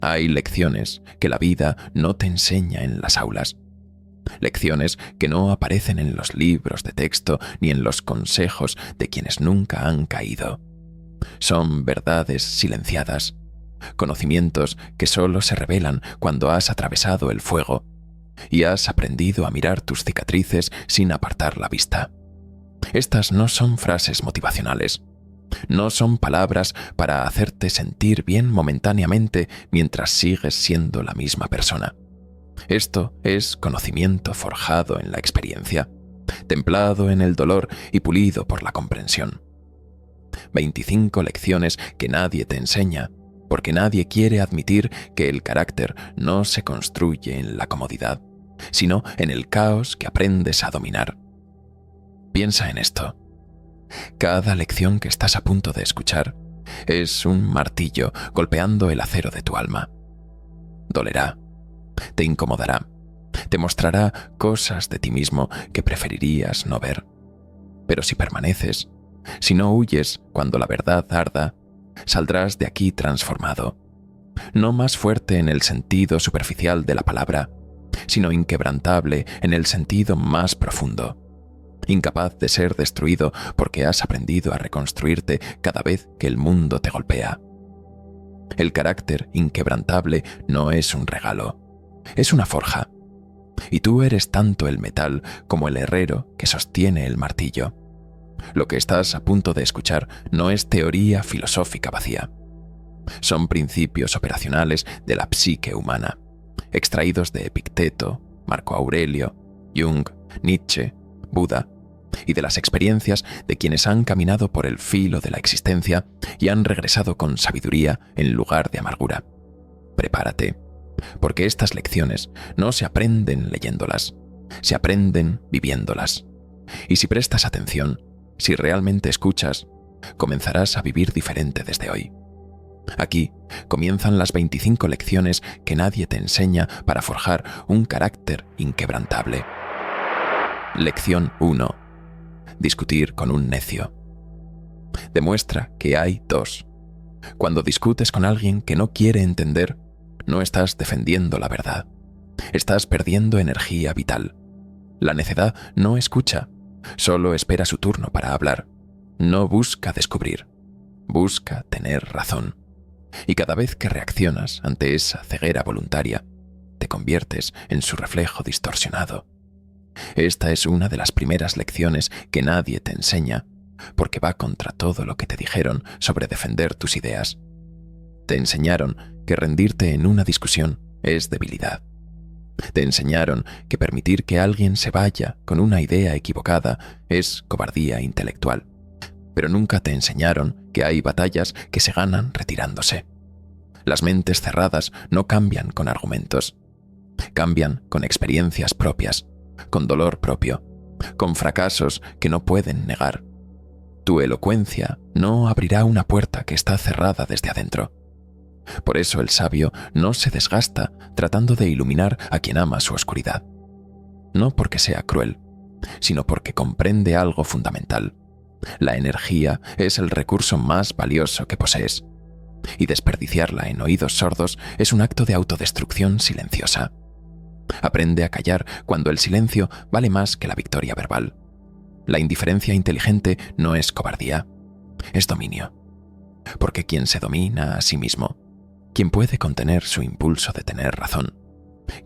Hay lecciones que la vida no te enseña en las aulas. Lecciones que no aparecen en los libros de texto ni en los consejos de quienes nunca han caído. Son verdades silenciadas, conocimientos que solo se revelan cuando has atravesado el fuego y has aprendido a mirar tus cicatrices sin apartar la vista. Estas no son frases motivacionales. No son palabras para hacerte sentir bien momentáneamente mientras sigues siendo la misma persona. Esto es conocimiento forjado en la experiencia, templado en el dolor y pulido por la comprensión. 25 lecciones que nadie te enseña, porque nadie quiere admitir que el carácter no se construye en la comodidad, sino en el caos que aprendes a dominar. Piensa en esto. Cada lección que estás a punto de escuchar es un martillo golpeando el acero de tu alma. Dolerá, te incomodará, te mostrará cosas de ti mismo que preferirías no ver. Pero si permaneces, si no huyes cuando la verdad arda, saldrás de aquí transformado. No más fuerte en el sentido superficial de la palabra, sino inquebrantable en el sentido más profundo. Incapaz de ser destruido porque has aprendido a reconstruirte cada vez que el mundo te golpea. El carácter inquebrantable no es un regalo, es una forja. Y tú eres tanto el metal como el herrero que sostiene el martillo. Lo que estás a punto de escuchar no es teoría filosófica vacía. Son principios operacionales de la psique humana, extraídos de Epicteto, Marco Aurelio, Jung, Nietzsche, Buda, y de las experiencias de quienes han caminado por el filo de la existencia y han regresado con sabiduría en lugar de amargura. Prepárate, porque estas lecciones no se aprenden leyéndolas, se aprenden viviéndolas. Y si prestas atención, si realmente escuchas, comenzarás a vivir diferente desde hoy. Aquí comienzan las 25 lecciones que nadie te enseña para forjar un carácter inquebrantable. Lección 1. Discutir con un necio. Demuestra que hay dos. Cuando discutes con alguien que no quiere entender, no estás defendiendo la verdad. Estás perdiendo energía vital. La necedad no escucha, solo espera su turno para hablar. No busca descubrir, busca tener razón. Y cada vez que reaccionas ante esa ceguera voluntaria, te conviertes en su reflejo distorsionado. Esta es una de las primeras lecciones que nadie te enseña, porque va contra todo lo que te dijeron sobre defender tus ideas. Te enseñaron que rendirte en una discusión es debilidad. Te enseñaron que permitir que alguien se vaya con una idea equivocada es cobardía intelectual. Pero nunca te enseñaron que hay batallas que se ganan retirándose. Las mentes cerradas no cambian con argumentos. Cambian con experiencias propias, con dolor propio, con fracasos que no pueden negar. Tu elocuencia no abrirá una puerta que está cerrada desde adentro. Por eso el sabio no se desgasta tratando de iluminar a quien ama su oscuridad. No porque sea cruel, sino porque comprende algo fundamental. La energía es el recurso más valioso que posees, y desperdiciarla en oídos sordos es un acto de autodestrucción silenciosa. Aprende a callar cuando el silencio vale más que la victoria verbal. La indiferencia inteligente no es cobardía, es dominio. Porque quien se domina a sí mismo, quien puede contener su impulso de tener razón,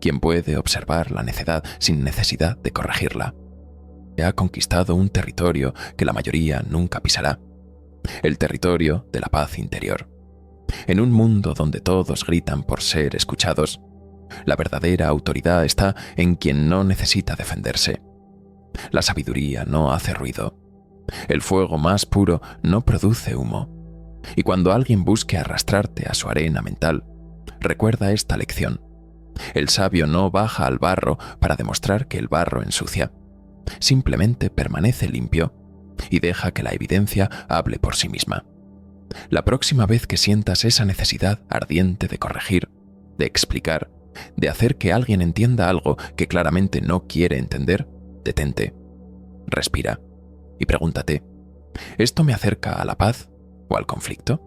quien puede observar la necedad sin necesidad de corregirla, ha conquistado un territorio que la mayoría nunca pisará, el territorio de la paz interior. En un mundo donde todos gritan por ser escuchados, la verdadera autoridad está en quien no necesita defenderse. La sabiduría no hace ruido. El fuego más puro no produce humo. Y cuando alguien busque arrastrarte a su arena mental, recuerda esta lección. El sabio no baja al barro para demostrar que el barro ensucia. Simplemente permanece limpio y deja que la evidencia hable por sí misma. La próxima vez que sientas esa necesidad ardiente de corregir, de explicar, de hacer que alguien entienda algo que claramente no quiere entender, detente, respira y pregúntate, ¿esto me acerca a la paz o al conflicto?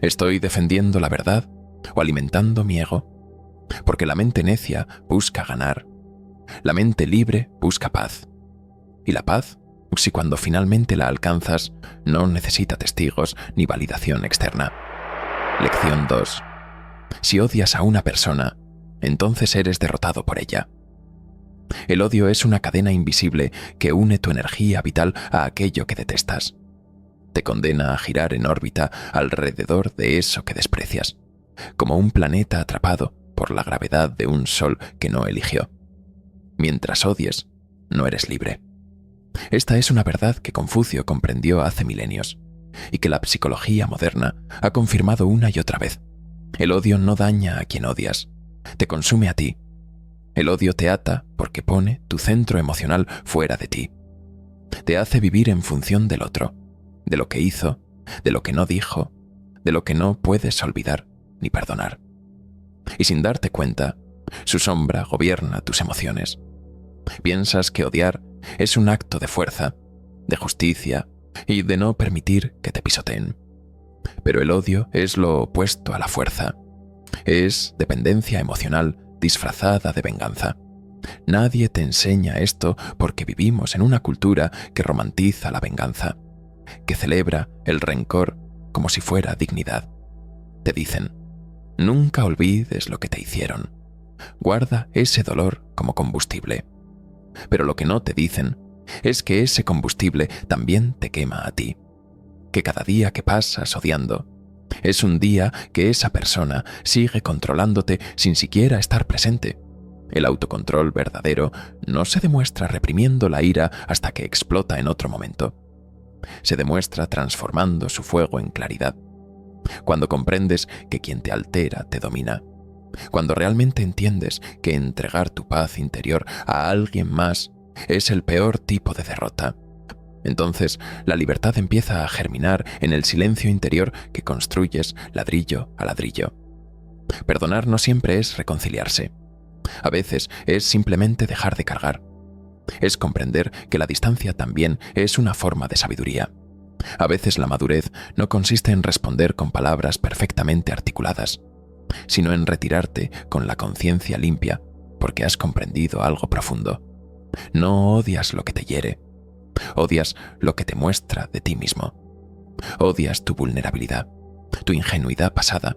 ¿Estoy defendiendo la verdad o alimentando mi ego, porque la mente necia busca ganar, la mente libre busca paz, y la paz, si cuando finalmente la alcanzas, no necesita testigos ni validación externa. Lección 2. Si odias a una persona, entonces eres derrotado por ella. El odio es una cadena invisible que une tu energía vital a aquello que detestas. Te condena a girar en órbita alrededor de eso que desprecias, como un planeta atrapado por la gravedad de un sol que no eligió. Mientras odies, no eres libre. Esta es una verdad que Confucio comprendió hace milenios y que la psicología moderna ha confirmado una y otra vez. El odio no daña a quien odias, te consume a ti. El odio te ata porque pone tu centro emocional fuera de ti. Te hace vivir en función del otro, de lo que hizo, de lo que no dijo, de lo que no puedes olvidar ni perdonar. Y sin darte cuenta, su sombra gobierna tus emociones. Piensas que odiar es un acto de fuerza, de justicia y de no permitir que te pisoteen. Pero el odio es lo opuesto a la fuerza. Es dependencia emocional disfrazada de venganza. Nadie te enseña esto porque vivimos en una cultura que romantiza la venganza, que celebra el rencor como si fuera dignidad. Te dicen, nunca olvides lo que te hicieron. Guarda ese dolor como combustible. Pero lo que no te dicen es que ese combustible también te quema a ti. Que cada día que pasas odiando es un día que esa persona sigue controlándote sin siquiera estar presente. El autocontrol verdadero no se demuestra reprimiendo la ira hasta que explota en otro momento. Se demuestra transformando su fuego en claridad. Cuando comprendes que quien te altera te domina. Cuando realmente entiendes que entregar tu paz interior a alguien más es el peor tipo de derrota. Entonces, la libertad empieza a germinar en el silencio interior que construyes ladrillo a ladrillo. Perdonar no siempre es reconciliarse. A veces es simplemente dejar de cargar. Es comprender que la distancia también es una forma de sabiduría. A veces la madurez no consiste en responder con palabras perfectamente articuladas, sino en retirarte con la conciencia limpia porque has comprendido algo profundo. No odias lo que te hiere. Odias lo que te muestra de ti mismo. Odias tu vulnerabilidad, tu ingenuidad pasada,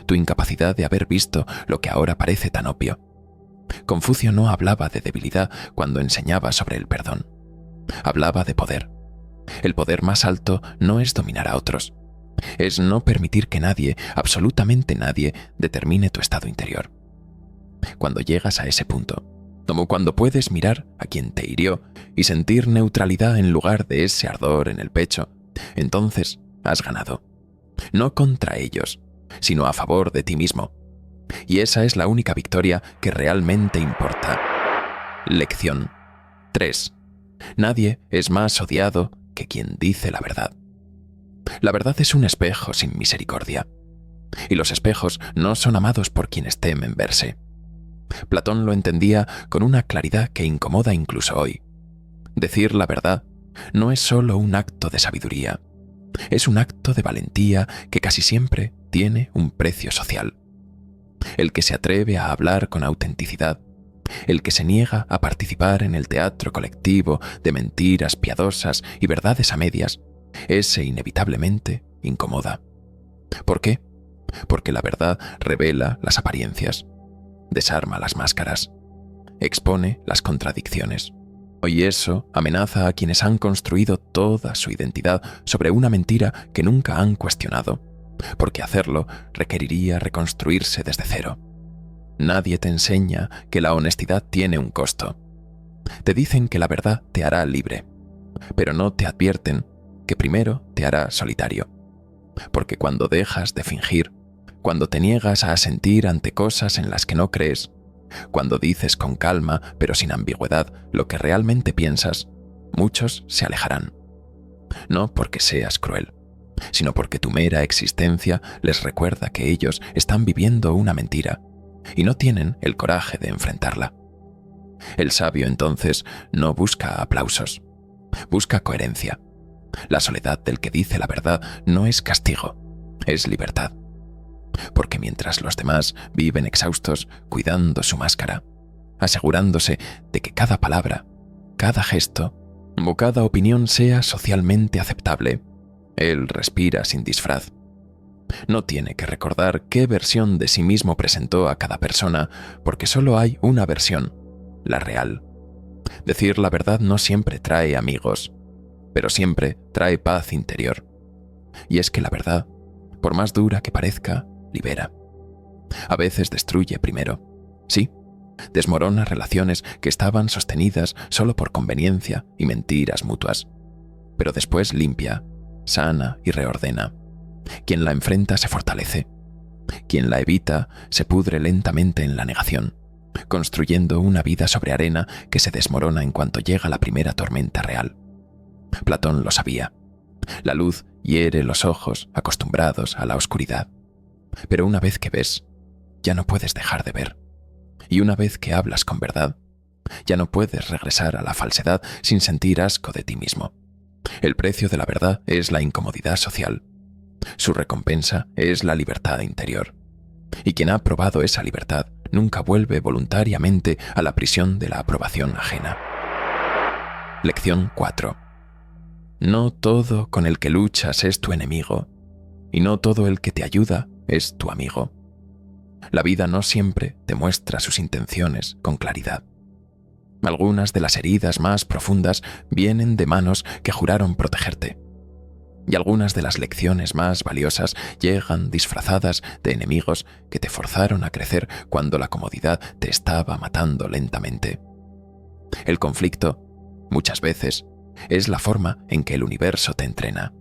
tu incapacidad de haber visto lo que ahora parece tan obvio. Confucio no hablaba de debilidad cuando enseñaba sobre el perdón. Hablaba de poder. El poder más alto no es dominar a otros. Es no permitir que nadie, absolutamente nadie, determine tu estado interior. Cuando llegas a ese punto, como cuando puedes mirar a quien te hirió y sentir neutralidad en lugar de ese ardor en el pecho, entonces has ganado. No contra ellos, sino a favor de ti mismo. Y esa es la única victoria que realmente importa. Lección 3. Nadie es más odiado que quien dice la verdad. La verdad es un espejo sin misericordia. Y los espejos no son amados por quienes temen verse. Platón lo entendía con una claridad que incomoda incluso hoy. Decir la verdad no es solo un acto de sabiduría, es un acto de valentía que casi siempre tiene un precio social. El que se atreve a hablar con autenticidad, el que se niega a participar en el teatro colectivo de mentiras piadosas y verdades a medias, ese inevitablemente incomoda. ¿Por qué? Porque la verdad revela las apariencias, desarma las máscaras, expone las contradicciones. Y eso amenaza a quienes han construido toda su identidad sobre una mentira que nunca han cuestionado, porque hacerlo requeriría reconstruirse desde cero. Nadie te enseña que la honestidad tiene un costo. Te dicen que la verdad te hará libre, pero no te advierten que primero te hará solitario. Porque cuando dejas de fingir, cuando te niegas a asentir ante cosas en las que no crees, cuando dices con calma pero sin ambigüedad lo que realmente piensas, muchos se alejarán. No porque seas cruel, sino porque tu mera existencia les recuerda que ellos están viviendo una mentira y no tienen el coraje de enfrentarla. El sabio entonces no busca aplausos, busca coherencia. La soledad del que dice la verdad no es castigo, es libertad. Porque mientras los demás viven exhaustos cuidando su máscara, asegurándose de que cada palabra, cada gesto o cada opinión sea socialmente aceptable, él respira sin disfraz. No tiene que recordar qué versión de sí mismo presentó a cada persona, porque solo hay una versión, la real. Decir la verdad no siempre trae amigos, pero siempre trae paz interior. Y es que la verdad, por más dura que parezca, libera. A veces destruye primero. Sí, desmorona relaciones que estaban sostenidas solo por conveniencia y mentiras mutuas. Pero después limpia, sana y reordena. Quien la enfrenta se fortalece. Quien la evita se pudre lentamente en la negación, construyendo una vida sobre arena que se desmorona en cuanto llega la primera tormenta real. Platón lo sabía. La luz hiere los ojos acostumbrados a la oscuridad. Pero una vez que ves, ya no puedes dejar de ver. Y una vez que hablas con verdad, ya no puedes regresar a la falsedad sin sentir asco de ti mismo. El precio de la verdad es la incomodidad social. Su recompensa es la libertad interior. Y quien ha probado esa libertad nunca vuelve voluntariamente a la prisión de la aprobación ajena. Lección 4. No todo con el que luchas es tu enemigo, y no todo el que te ayuda es tu amigo. La vida no siempre te muestra sus intenciones con claridad. Algunas de las heridas más profundas vienen de manos que juraron protegerte. Y algunas de las lecciones más valiosas llegan disfrazadas de enemigos que te forzaron a crecer cuando la comodidad te estaba matando lentamente. El conflicto, muchas veces, es la forma en que el universo te entrena.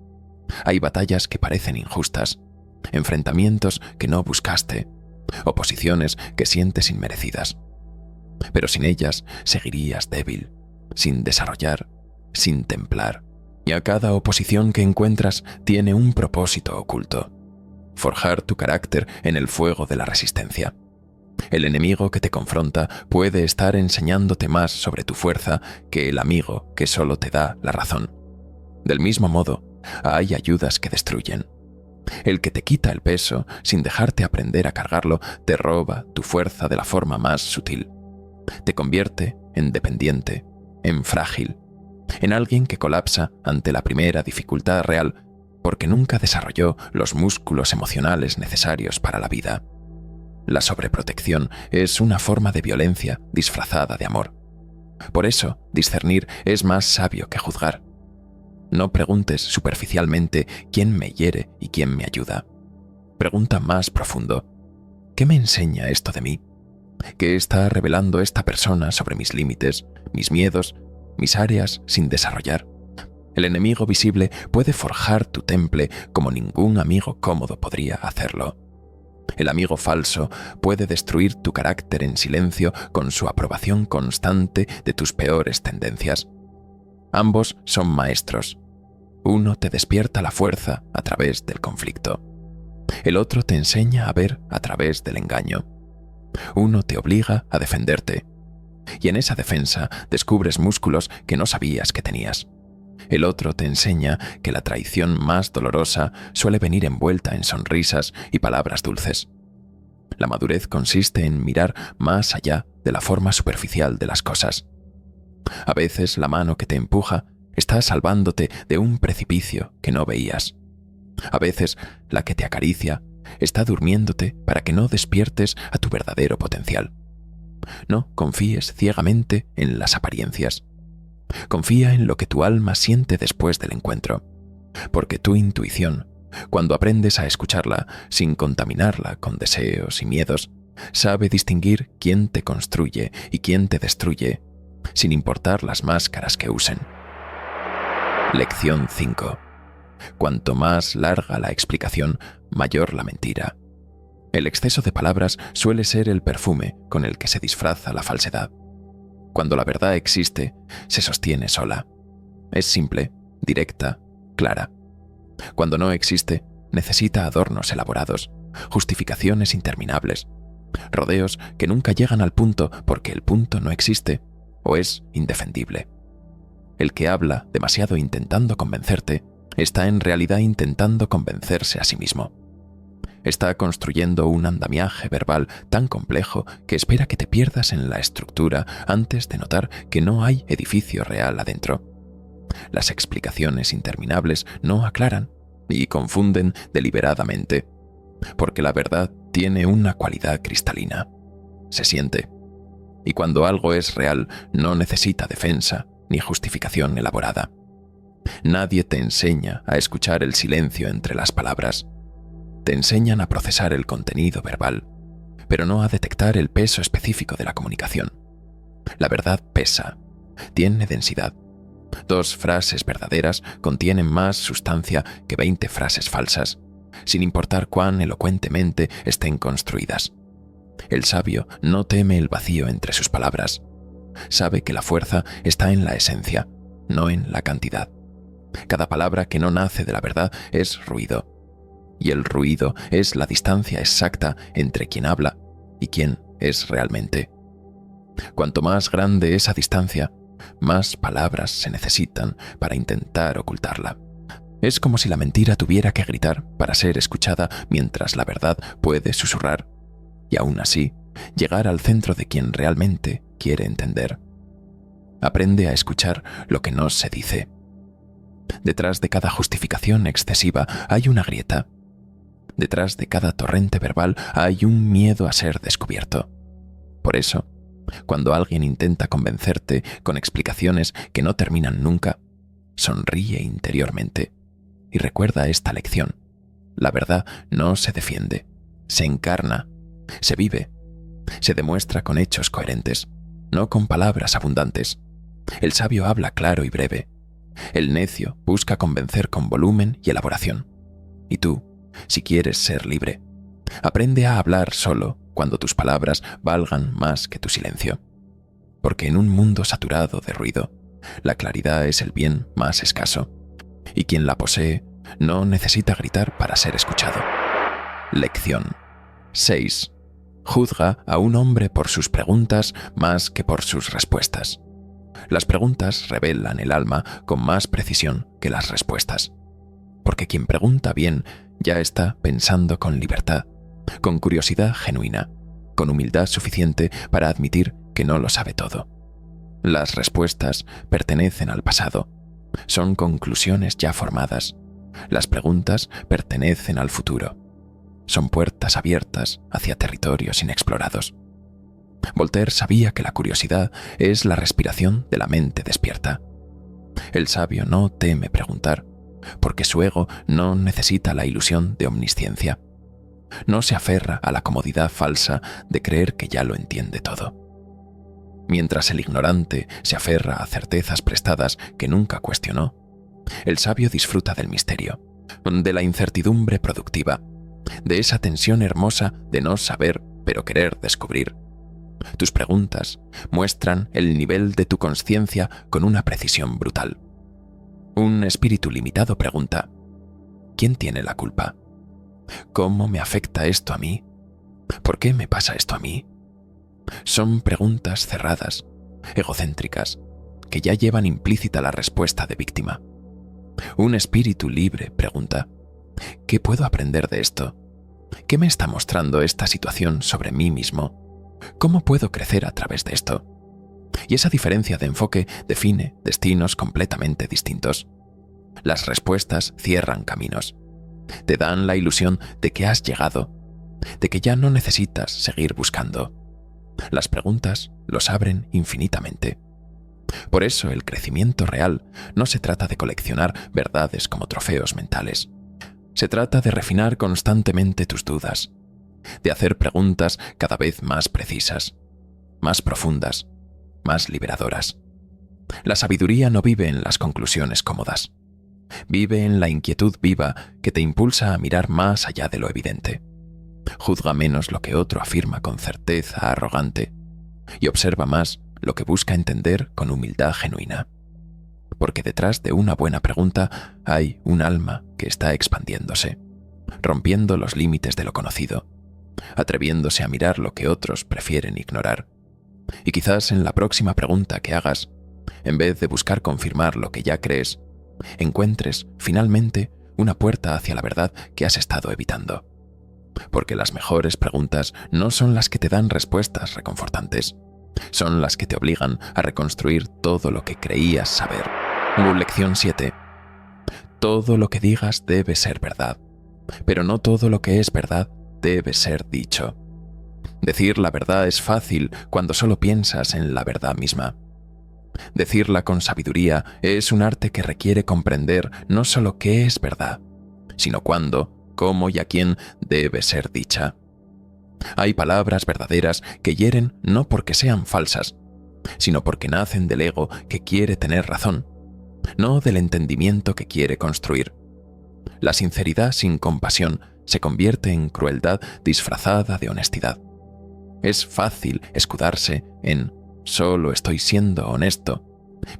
Hay batallas que parecen injustas, enfrentamientos que no buscaste, oposiciones que sientes inmerecidas. Pero sin ellas seguirías débil, sin desarrollar, sin templar. Y a cada oposición que encuentras tiene un propósito oculto: forjar tu carácter en el fuego de la resistencia. El enemigo que te confronta puede estar enseñándote más sobre tu fuerza que el amigo que solo te da la razón. Del mismo modo, hay ayudas que destruyen. El que te quita el peso sin dejarte aprender a cargarlo te roba tu fuerza de la forma más sutil. Te convierte en dependiente, en frágil, en alguien que colapsa ante la primera dificultad real porque nunca desarrolló los músculos emocionales necesarios para la vida. La sobreprotección es una forma de violencia disfrazada de amor. Por eso, discernir es más sabio que juzgar. No preguntes superficialmente quién me hiere y quién me ayuda. Pregunta más profundo: ¿qué me enseña esto de mí? ¿Qué está revelando esta persona sobre mis límites, mis miedos, mis áreas sin desarrollar? El enemigo visible puede forjar tu temple como ningún amigo cómodo podría hacerlo. El amigo falso puede destruir tu carácter en silencio con su aprobación constante de tus peores tendencias. Ambos son maestros. Uno te despierta la fuerza a través del conflicto. El otro te enseña a ver a través del engaño. Uno te obliga a defenderte. Y en esa defensa descubres músculos que no sabías que tenías. El otro te enseña que la traición más dolorosa suele venir envuelta en sonrisas y palabras dulces. La madurez consiste en mirar más allá de la forma superficial de las cosas. A veces la mano que te empuja está salvándote de un precipicio que no veías. A veces la que te acaricia está durmiéndote para que no despiertes a tu verdadero potencial. No confíes ciegamente en las apariencias. Confía en lo que tu alma siente después del encuentro, porque tu intuición, cuando aprendes a escucharla sin contaminarla con deseos y miedos, sabe distinguir quién te construye y quién te destruye, sin importar las máscaras que usen. Lección 5. Cuanto más larga la explicación, mayor la mentira. El exceso de palabras suele ser el perfume con el que se disfraza la falsedad. Cuando la verdad existe, se sostiene sola. Es simple, directa, clara. Cuando no existe, necesita adornos elaborados, justificaciones interminables, rodeos que nunca llegan al punto porque el punto no existe o es indefendible. El que habla demasiado intentando convencerte está en realidad intentando convencerse a sí mismo. Está construyendo un andamiaje verbal tan complejo que espera que te pierdas en la estructura antes de notar que no hay edificio real adentro. Las explicaciones interminables no aclaran y confunden deliberadamente, porque la verdad tiene una cualidad cristalina. Se siente. Y cuando algo es real, no necesita defensa ni justificación elaborada. Nadie te enseña a escuchar el silencio entre las palabras. Te enseñan a procesar el contenido verbal, pero no a detectar el peso específico de la comunicación. La verdad pesa, tiene densidad. 2 frases verdaderas contienen más sustancia que 20 frases falsas, sin importar cuán elocuentemente estén construidas. El sabio no teme el vacío entre sus palabras. Sabe que la fuerza está en la esencia, no en la cantidad. Cada palabra que no nace de la verdad es ruido, y el ruido es la distancia exacta entre quien habla y quien es realmente. Cuanto más grande esa distancia, más palabras se necesitan para intentar ocultarla. Es como si la mentira tuviera que gritar para ser escuchada mientras la verdad puede susurrar, y aún así, llegar al centro de quien realmente quiere entender. Aprende a escuchar lo que no se dice. Detrás de cada justificación excesiva hay una grieta. Detrás de cada torrente verbal hay un miedo a ser descubierto. Por eso, cuando alguien intenta convencerte con explicaciones que no terminan nunca, sonríe interiormente y recuerda esta lección. La verdad no se defiende, se encarna, se vive, se demuestra con hechos coherentes, no con palabras abundantes. El sabio habla claro y breve. El necio busca convencer con volumen y elaboración. Y tú, si quieres ser libre, aprende a hablar solo cuando tus palabras valgan más que tu silencio. Porque en un mundo saturado de ruido, la claridad es el bien más escaso, y quien la posee no necesita gritar para ser escuchado. Lección 6. Juzga a un hombre por sus preguntas más que por sus respuestas. Las preguntas revelan el alma con más precisión que las respuestas. Porque quien pregunta bien ya está pensando con libertad, con curiosidad genuina, con humildad suficiente para admitir que no lo sabe todo. Las respuestas pertenecen al pasado, son conclusiones ya formadas. Las preguntas pertenecen al futuro. Son puertas abiertas hacia territorios inexplorados. Voltaire sabía que la curiosidad es la respiración de la mente despierta. El sabio no teme preguntar, porque su ego no necesita la ilusión de omnisciencia. No se aferra a la comodidad falsa de creer que ya lo entiende todo. Mientras el ignorante se aferra a certezas prestadas que nunca cuestionó, el sabio disfruta del misterio, de la incertidumbre productiva, de esa tensión hermosa de no saber pero querer descubrir. Tus preguntas muestran el nivel de tu conciencia con una precisión brutal. Un espíritu limitado pregunta: ¿quién tiene la culpa? ¿Cómo me afecta esto a mí? ¿Por qué me pasa esto a mí? Son preguntas cerradas, egocéntricas, que ya llevan implícita la respuesta de víctima. Un espíritu libre pregunta: ¿qué puedo aprender de esto? ¿Qué me está mostrando esta situación sobre mí mismo? ¿Cómo puedo crecer a través de esto? Y esa diferencia de enfoque define destinos completamente distintos. Las respuestas cierran caminos. Te dan la ilusión de que has llegado, de que ya no necesitas seguir buscando. Las preguntas los abren infinitamente. Por eso el crecimiento real no se trata de coleccionar verdades como trofeos mentales. Se trata de refinar constantemente tus dudas, de hacer preguntas cada vez más precisas, más profundas, más liberadoras. La sabiduría no vive en las conclusiones cómodas. Vive en la inquietud viva que te impulsa a mirar más allá de lo evidente. Juzga menos lo que otro afirma con certeza arrogante y observa más lo que busca entender con humildad genuina. Porque detrás de una buena pregunta hay un alma que está expandiéndose, rompiendo los límites de lo conocido, atreviéndose a mirar lo que otros prefieren ignorar. Y quizás en la próxima pregunta que hagas, en vez de buscar confirmar lo que ya crees, encuentres finalmente una puerta hacia la verdad que has estado evitando. porque las mejores preguntas no son las que te dan respuestas reconfortantes, son las que te obligan a reconstruir todo lo que creías saber. Lección 7. Todo lo que digas debe ser verdad, pero no todo lo que es verdad debe ser dicho. Decir la verdad es fácil cuando solo piensas en la verdad misma. Decirla con sabiduría es un arte que requiere comprender no solo qué es verdad, sino cuándo, cómo y a quién debe ser dicha. Hay palabras verdaderas que hieren no porque sean falsas, sino porque nacen del ego que quiere tener razón, no del entendimiento que quiere construir. La sinceridad sin compasión se convierte en crueldad disfrazada de honestidad. Es fácil escudarse en «solo estoy siendo honesto»,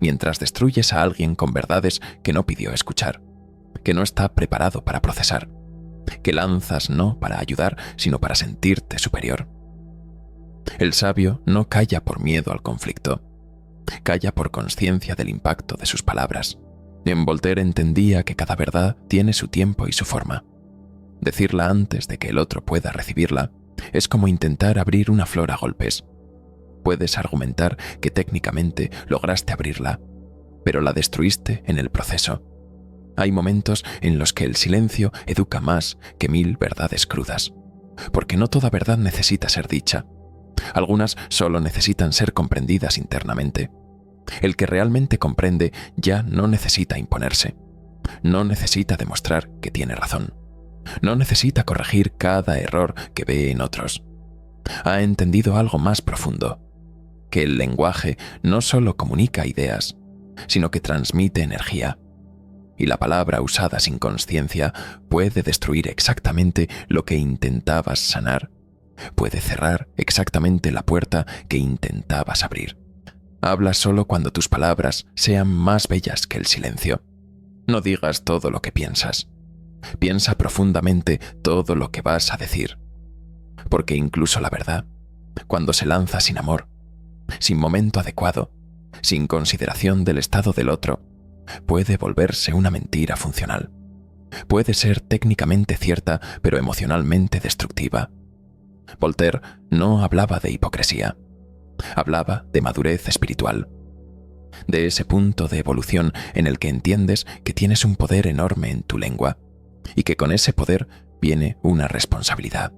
mientras destruyes a alguien con verdades que no pidió escuchar, que no está preparado para procesar, que lanzas no para ayudar, sino para sentirte superior. El sabio no calla por miedo al conflicto, calla por conciencia del impacto de sus palabras. En Voltaire entendía que cada verdad tiene su tiempo y su forma. Decirla antes de que el otro pueda recibirla es como intentar abrir una flor a golpes. Puedes argumentar que técnicamente lograste abrirla, pero la destruiste en el proceso. Hay momentos en los que el silencio educa más que 1000 verdades crudas, porque no toda verdad necesita ser dicha. Algunas solo necesitan ser comprendidas internamente. El que realmente comprende ya no necesita imponerse, no necesita demostrar que tiene razón, no necesita corregir cada error que ve en otros. Ha entendido algo más profundo, que el lenguaje no solo comunica ideas, sino que transmite energía. Y la palabra usada sin conciencia puede destruir exactamente lo que intentabas sanar, puede cerrar exactamente la puerta que intentabas abrir. Habla solo cuando tus palabras sean más bellas que el silencio. No digas todo lo que piensas. Piensa profundamente todo lo que vas a decir. Porque incluso la verdad, cuando se lanza sin amor, sin momento adecuado, sin consideración del estado del otro, puede volverse una mentira funcional. Puede ser técnicamente cierta, pero emocionalmente destructiva. Voltaire no hablaba de hipocresía. Hablaba de madurez espiritual, de ese punto de evolución en el que entiendes que tienes un poder enorme en tu lengua y que con ese poder viene una responsabilidad.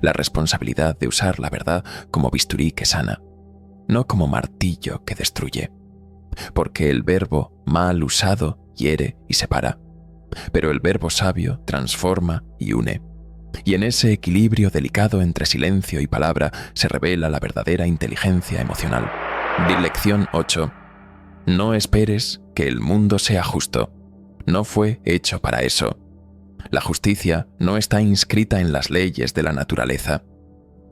La responsabilidad de usar la verdad como bisturí que sana, no como martillo que destruye. Porque el verbo mal usado hiere y separa, pero el verbo sabio transforma y une. Y en ese equilibrio delicado entre silencio y palabra se revela la verdadera inteligencia emocional. Lección 8. No esperes que el mundo sea justo. No fue hecho para eso. La justicia no está inscrita en las leyes de la naturaleza.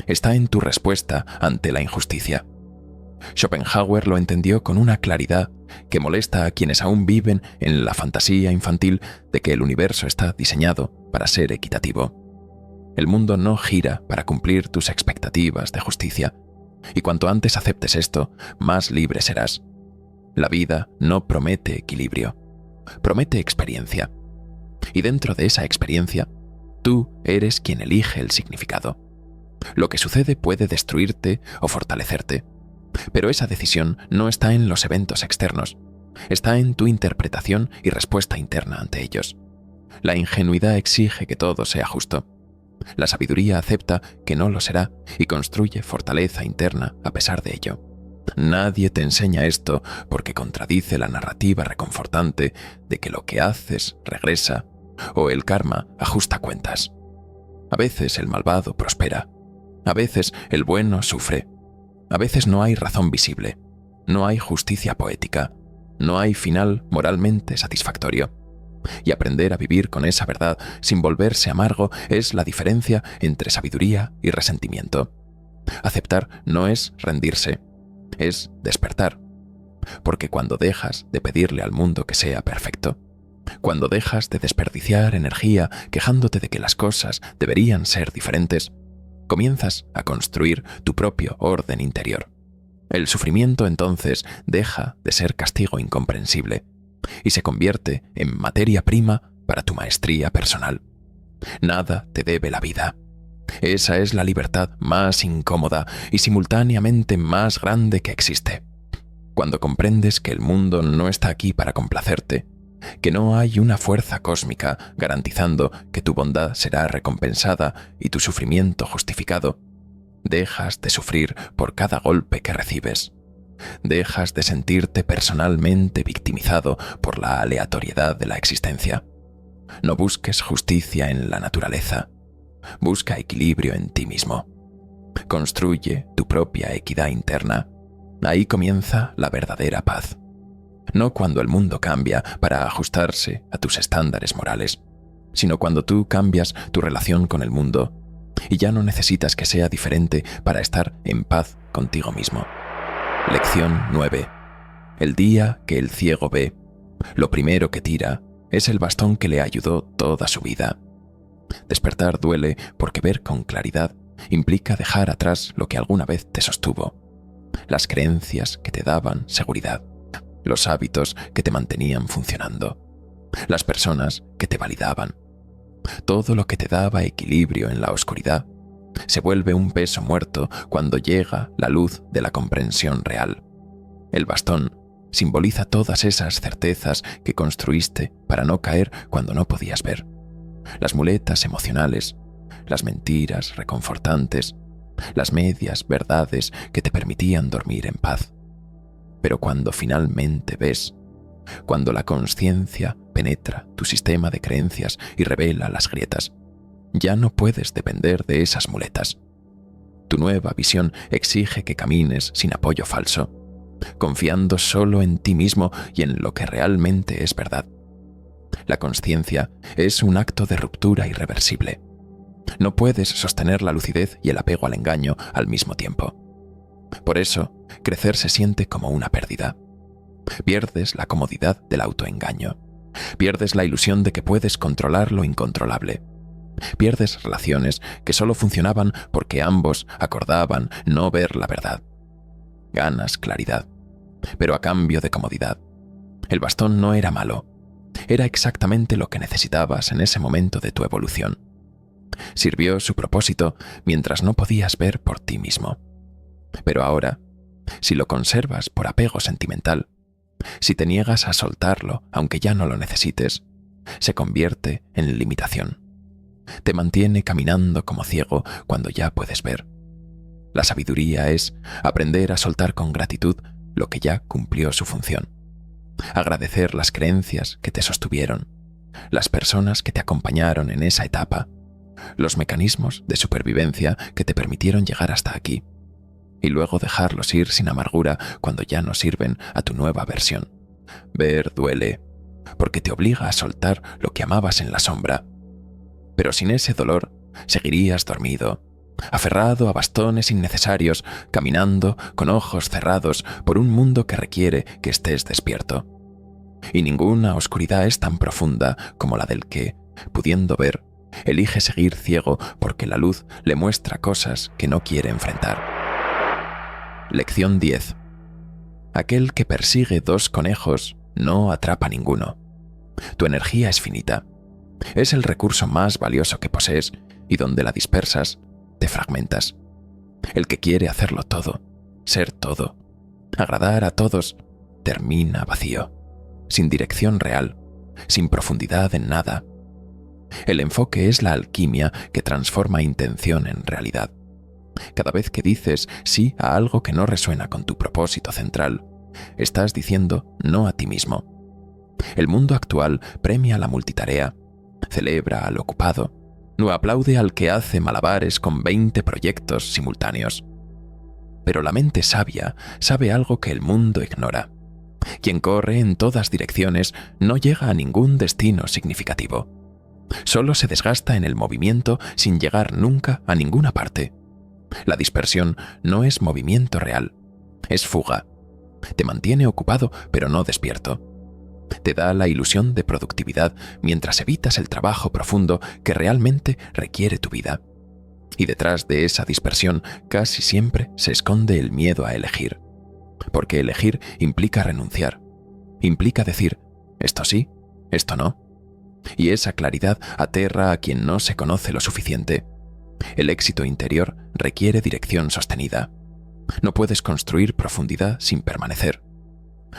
Está en tu respuesta ante la injusticia. Schopenhauer lo entendió con una claridad que molesta a quienes aún viven en la fantasía infantil de que el universo está diseñado para ser equitativo. El mundo no gira para cumplir tus expectativas de justicia, y cuanto antes aceptes esto, más libre serás. La vida no promete equilibrio, promete experiencia. Y dentro de esa experiencia, tú eres quien elige el significado. Lo que sucede puede destruirte o fortalecerte, pero esa decisión no está en los eventos externos, está en tu interpretación y respuesta interna ante ellos. La ingenuidad exige que todo sea justo. La sabiduría acepta que no lo será y construye fortaleza interna a pesar de ello. Nadie te enseña esto porque contradice la narrativa reconfortante de que lo que haces regresa o el karma ajusta cuentas. A veces el malvado prospera, a veces el bueno sufre, a veces no hay razón visible, no hay justicia poética, no hay final moralmente satisfactorio. Y aprender a vivir con esa verdad sin volverse amargo es la diferencia entre sabiduría y resentimiento. Aceptar no es rendirse, es despertar. Porque cuando dejas de pedirle al mundo que sea perfecto, cuando dejas de desperdiciar energía quejándote de que las cosas deberían ser diferentes, comienzas a construir tu propio orden interior. El sufrimiento entonces deja de ser castigo incomprensible y se convierte en materia prima para tu maestría personal. Nada te debe la vida. Esa es la libertad más incómoda y simultáneamente más grande que existe. Cuando comprendes que el mundo no está aquí para complacerte, que no hay una fuerza cósmica garantizando que tu bondad será recompensada y tu sufrimiento justificado, dejas de sufrir por cada golpe que recibes. Dejas de sentirte personalmente victimizado por la aleatoriedad de la existencia. No busques justicia en la naturaleza. Busca equilibrio en ti mismo. Construye tu propia equidad interna. Ahí comienza la verdadera paz. No cuando el mundo cambia para ajustarse a tus estándares morales, sino cuando tú cambias tu relación con el mundo y ya no necesitas que sea diferente para estar en paz contigo mismo. Lección 9. El día que el ciego ve, lo primero que tira es el bastón que le ayudó toda su vida. Despertar duele porque ver con claridad implica dejar atrás lo que alguna vez te sostuvo, las creencias que te daban seguridad, los hábitos que te mantenían funcionando, las personas que te validaban. Todo lo que te daba equilibrio en la oscuridad se vuelve un peso muerto cuando llega la luz de la comprensión real. El bastón simboliza todas esas certezas que construiste para no caer cuando no podías ver. Las muletas emocionales, las mentiras reconfortantes, las medias verdades que te permitían dormir en paz. Pero cuando finalmente ves, cuando la conciencia penetra tu sistema de creencias y revela las grietas, ya no puedes depender de esas muletas. Tu nueva visión exige que camines sin apoyo falso, confiando solo en ti mismo y en lo que realmente es verdad. La consciencia es un acto de ruptura irreversible. No puedes sostener la lucidez y el apego al engaño al mismo tiempo. Por eso, crecer se siente como una pérdida. Pierdes la comodidad del autoengaño. Pierdes la ilusión de que puedes controlar lo incontrolable. Pierdes relaciones que solo funcionaban porque ambos acordaban no ver la verdad. Ganas claridad, pero a cambio de comodidad. El bastón no era malo. Era exactamente lo que necesitabas en ese momento de tu evolución. Sirvió su propósito mientras no podías ver por ti mismo. Pero ahora, si lo conservas por apego sentimental, si te niegas a soltarlo aunque ya no lo necesites, se convierte en limitación. Te mantiene caminando como ciego cuando ya puedes ver. La sabiduría es aprender a soltar con gratitud lo que ya cumplió su función. Agradecer las creencias que te sostuvieron, las personas que te acompañaron en esa etapa, los mecanismos de supervivencia que te permitieron llegar hasta aquí, y luego dejarlos ir sin amargura cuando ya no sirven a tu nueva versión. Ver duele, porque te obliga a soltar lo que amabas en la sombra. Pero sin ese dolor, seguirías dormido, aferrado a bastones innecesarios, caminando con ojos cerrados por un mundo que requiere que estés despierto. Y ninguna oscuridad es tan profunda como la del que, pudiendo ver, elige seguir ciego porque la luz le muestra cosas que no quiere enfrentar. Lección 10. Aquel que persigue 2 conejos no atrapa ninguno. Tu energía es finita. Es el recurso más valioso que posees y donde la dispersas, te fragmentas. El que quiere hacerlo todo, ser todo, agradar a todos, termina vacío, sin dirección real, sin profundidad en nada. El enfoque es la alquimia que transforma intención en realidad. Cada vez que dices sí a algo que no resuena con tu propósito central, estás diciendo no a ti mismo. El mundo actual premia la multitarea, celebra al ocupado, no aplaude al que hace malabares con 20 proyectos simultáneos. Pero la mente sabia sabe algo que el mundo ignora. Quien corre en todas direcciones no llega a ningún destino significativo. Solo se desgasta en el movimiento sin llegar nunca a ninguna parte. La dispersión no es movimiento real, es fuga. Te mantiene ocupado pero no despierto. Te da la ilusión de productividad mientras evitas el trabajo profundo que realmente requiere tu vida. Y detrás de esa dispersión casi siempre se esconde el miedo a elegir. Porque elegir implica renunciar. Implica decir, esto sí, esto no. Y esa claridad aterra a quien no se conoce lo suficiente. El éxito interior requiere dirección sostenida. No puedes construir profundidad sin permanecer.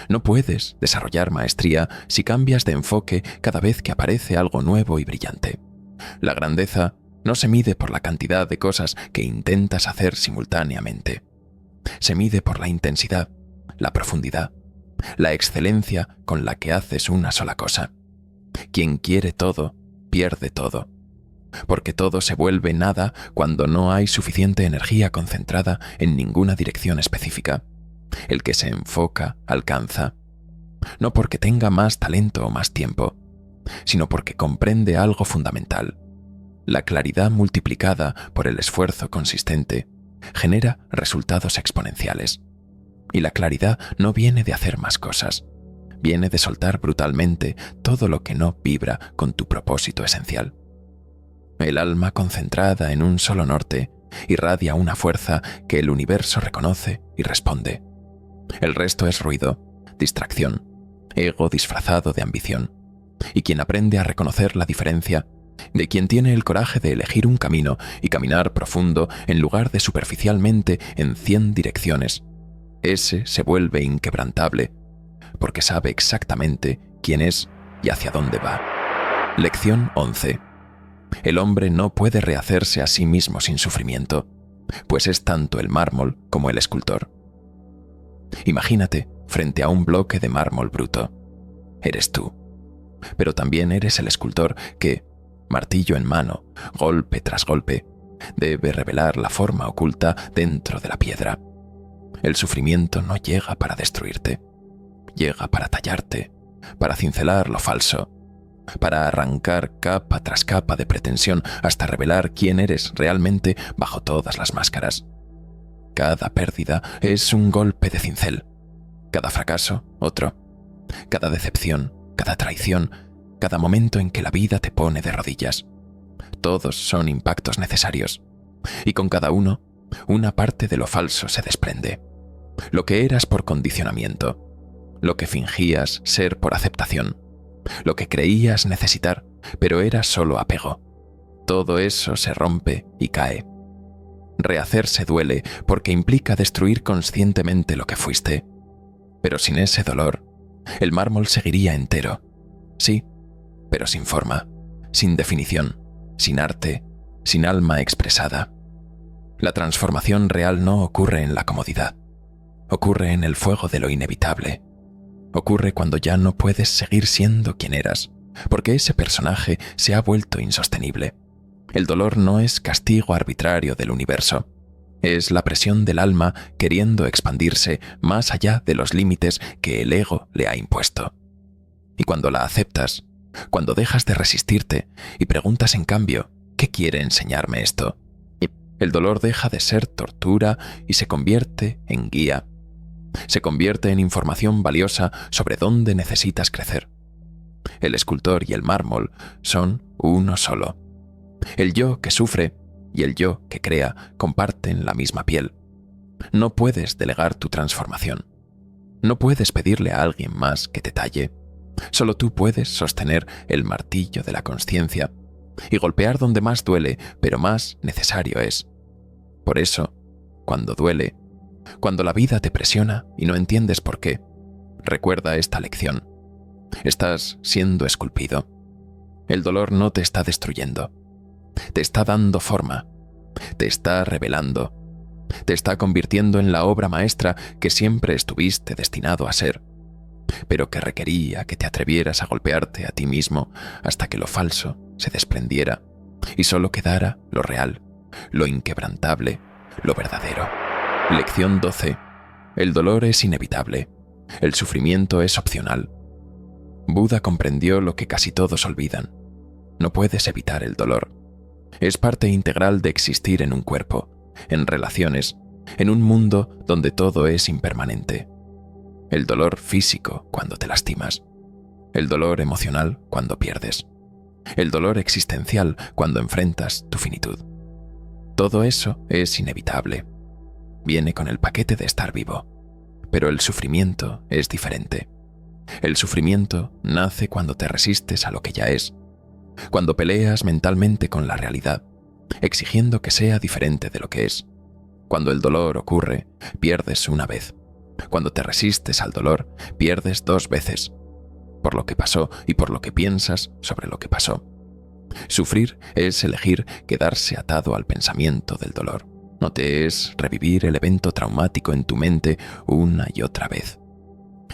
No puedes desarrollar maestría si cambias de enfoque cada vez que aparece algo nuevo y brillante. La grandeza no se mide por la cantidad de cosas que intentas hacer simultáneamente. Se mide por la intensidad, la profundidad, la excelencia con la que haces una sola cosa. Quien quiere todo, pierde todo. Porque todo se vuelve nada cuando no hay suficiente energía concentrada en ninguna dirección específica. El que se enfoca, alcanza. No porque tenga más talento o más tiempo, sino porque comprende algo fundamental. La claridad multiplicada por el esfuerzo consistente genera resultados exponenciales. Y la claridad no viene de hacer más cosas, viene de soltar brutalmente todo lo que no vibra con tu propósito esencial. El alma concentrada en un solo norte irradia una fuerza que el universo reconoce y responde. El resto es ruido, distracción, ego disfrazado de ambición. Y quien aprende a reconocer la diferencia, de quien tiene el coraje de elegir un camino y caminar profundo en lugar de superficialmente en 100 direcciones, ese se vuelve inquebrantable, porque sabe exactamente quién es y hacia dónde va. Lección 11. El hombre no puede rehacerse a sí mismo sin sufrimiento, pues es tanto el mármol como el escultor. Imagínate frente a un bloque de mármol bruto. Eres tú, pero también eres el escultor que, martillo en mano, golpe tras golpe, debe revelar la forma oculta dentro de la piedra. El sufrimiento no llega para destruirte, llega para tallarte, para cincelar lo falso, para arrancar capa tras capa de pretensión hasta revelar quién eres realmente bajo todas las máscaras. Cada pérdida es un golpe de cincel, cada fracaso otro, cada decepción, cada traición, cada momento en que la vida te pone de rodillas. Todos son impactos necesarios, y con cada uno, una parte de lo falso se desprende. Lo que eras por condicionamiento, lo que fingías ser por aceptación, lo que creías necesitar, pero era solo apego. Todo eso se rompe y cae. Rehacerse duele porque implica destruir conscientemente lo que fuiste. Pero sin ese dolor, el mármol seguiría entero. Sí, pero sin forma, sin definición, sin arte, sin alma expresada. La transformación real no ocurre en la comodidad. Ocurre en el fuego de lo inevitable. Ocurre cuando ya no puedes seguir siendo quien eras, porque ese personaje se ha vuelto insostenible. El dolor no es castigo arbitrario del universo. Es la presión del alma queriendo expandirse más allá de los límites que el ego le ha impuesto. Y cuando la aceptas, cuando dejas de resistirte y preguntas en cambio, ¿qué quiere enseñarme esto?, el dolor deja de ser tortura y se convierte en guía. Se convierte en información valiosa sobre dónde necesitas crecer. El escultor y el mármol son uno solo. El yo que sufre y el yo que crea comparten la misma piel. No puedes delegar tu transformación. No puedes pedirle a alguien más que te talle. Solo tú puedes sostener el martillo de la consciencia y golpear donde más duele, pero más necesario es. Por eso, cuando duele, cuando la vida te presiona y no entiendes por qué, recuerda esta lección. Estás siendo esculpido. El dolor no te está destruyendo. Te está dando forma. Te está revelando. Te está convirtiendo en la obra maestra que siempre estuviste destinado a ser, pero que requería que te atrevieras a golpearte a ti mismo hasta que lo falso se desprendiera y solo quedara lo real, lo inquebrantable, lo verdadero. Lección 12. El dolor es inevitable. El sufrimiento es opcional. Buda comprendió lo que casi todos olvidan. No puedes evitar el dolor. Es parte integral de existir en un cuerpo, en relaciones, en un mundo donde todo es impermanente. El dolor físico cuando te lastimas. El dolor emocional cuando pierdes. El dolor existencial cuando enfrentas tu finitud. Todo eso es inevitable. Viene con el paquete de estar vivo. Pero el sufrimiento es diferente. El sufrimiento nace cuando te resistes a lo que ya es, Cuando peleas mentalmente con la realidad, exigiendo que sea diferente de lo que es. Cuando el dolor ocurre, pierdes una vez. Cuando te resistes al dolor, pierdes 2 veces. Por lo que pasó y por lo que piensas sobre lo que pasó. Sufrir es elegir quedarse atado al pensamiento del dolor. No te es revivir el evento traumático en tu mente una y otra vez.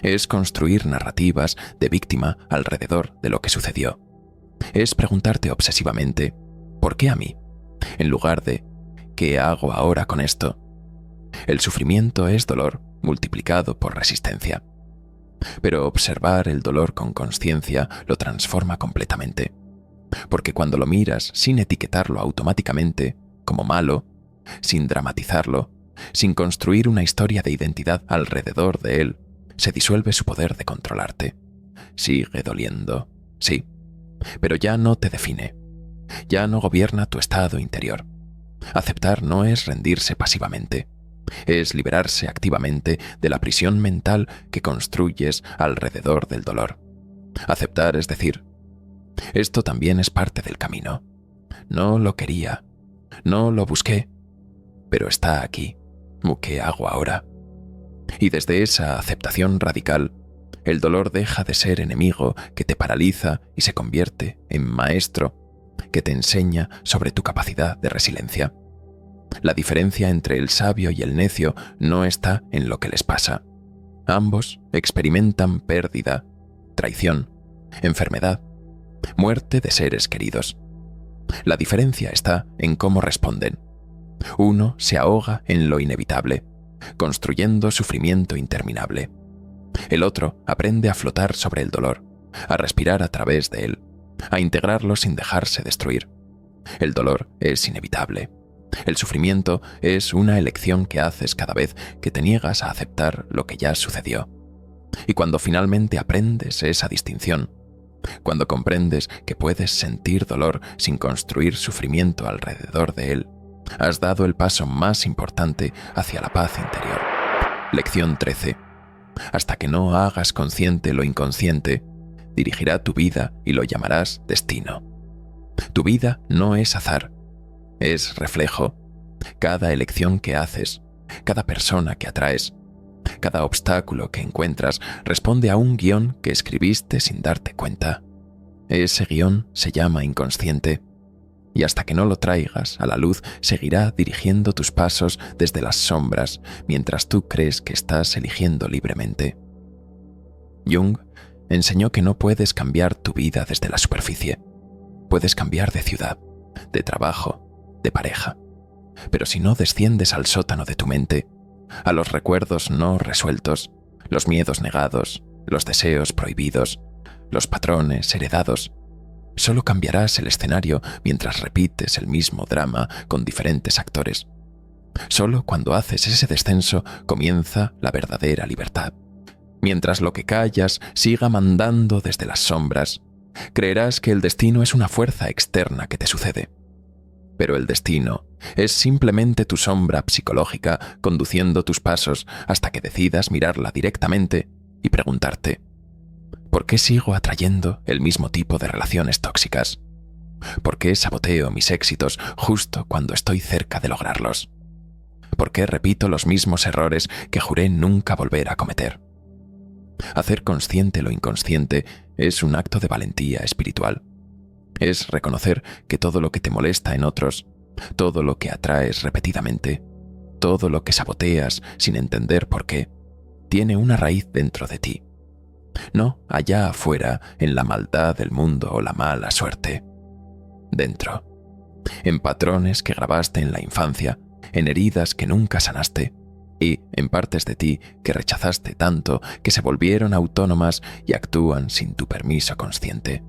Es construir narrativas de víctima alrededor de lo que sucedió. Es preguntarte obsesivamente, ¿por qué a mí? En lugar de, ¿qué hago ahora con esto? El sufrimiento es dolor multiplicado por resistencia. Pero observar el dolor con consciencia lo transforma completamente. Porque cuando lo miras sin etiquetarlo automáticamente como malo, sin dramatizarlo, sin construir una historia de identidad alrededor de él, se disuelve su poder de controlarte. Sigue doliendo, sí, pero ya no te define. Ya no gobierna tu estado interior. Aceptar no es rendirse pasivamente. Es liberarse activamente de la prisión mental que construyes alrededor del dolor. Aceptar es decir, esto también es parte del camino. No lo quería, no lo busqué, pero está aquí. ¿Qué hago ahora? Y desde esa aceptación radical, el dolor deja de ser enemigo que te paraliza y se convierte en maestro que te enseña sobre tu capacidad de resiliencia. La diferencia entre el sabio y el necio no está en lo que les pasa. Ambos experimentan pérdida, traición, enfermedad, muerte de seres queridos. La diferencia está en cómo responden. Uno se ahoga en lo inevitable, construyendo sufrimiento interminable. El otro aprende a flotar sobre el dolor, a respirar a través de él, a integrarlo sin dejarse destruir. El dolor es inevitable. El sufrimiento es una elección que haces cada vez que te niegas a aceptar lo que ya sucedió. Y cuando finalmente aprendes esa distinción, cuando comprendes que puedes sentir dolor sin construir sufrimiento alrededor de él, has dado el paso más importante hacia la paz interior. Lección 13. Hasta que no hagas consciente lo inconsciente, dirigirá tu vida y lo llamarás destino. Tu vida no es azar, es reflejo. Cada elección que haces, cada persona que atraes, cada obstáculo que encuentras responde a un guión que escribiste sin darte cuenta. Ese guión se llama inconsciente. Y hasta que no lo traigas a la luz, seguirá dirigiendo tus pasos desde las sombras, mientras tú crees que estás eligiendo libremente. Jung enseñó que no puedes cambiar tu vida desde la superficie. Puedes cambiar de ciudad, de trabajo, de pareja. Pero si no desciendes al sótano de tu mente, a los recuerdos no resueltos, los miedos negados, los deseos prohibidos, los patrones heredados, solo cambiarás el escenario mientras repites el mismo drama con diferentes actores. Solo cuando haces ese descenso comienza la verdadera libertad. Mientras lo que callas siga mandando desde las sombras, creerás que el destino es una fuerza externa que te sucede. Pero el destino es simplemente tu sombra psicológica conduciendo tus pasos hasta que decidas mirarla directamente y preguntarte: ¿por qué sigo atrayendo el mismo tipo de relaciones tóxicas? ¿Por qué saboteo mis éxitos justo cuando estoy cerca de lograrlos? ¿Por qué repito los mismos errores que juré nunca volver a cometer? Hacer consciente lo inconsciente es un acto de valentía espiritual. Es reconocer que todo lo que te molesta en otros, todo lo que atraes repetidamente, todo lo que saboteas sin entender por qué, tiene una raíz dentro de ti. No allá afuera, en la maldad del mundo o la mala suerte. Dentro. En patrones que grabaste en la infancia, en heridas que nunca sanaste, y en partes de ti que rechazaste tanto que se volvieron autónomas y actúan sin tu permiso consciente.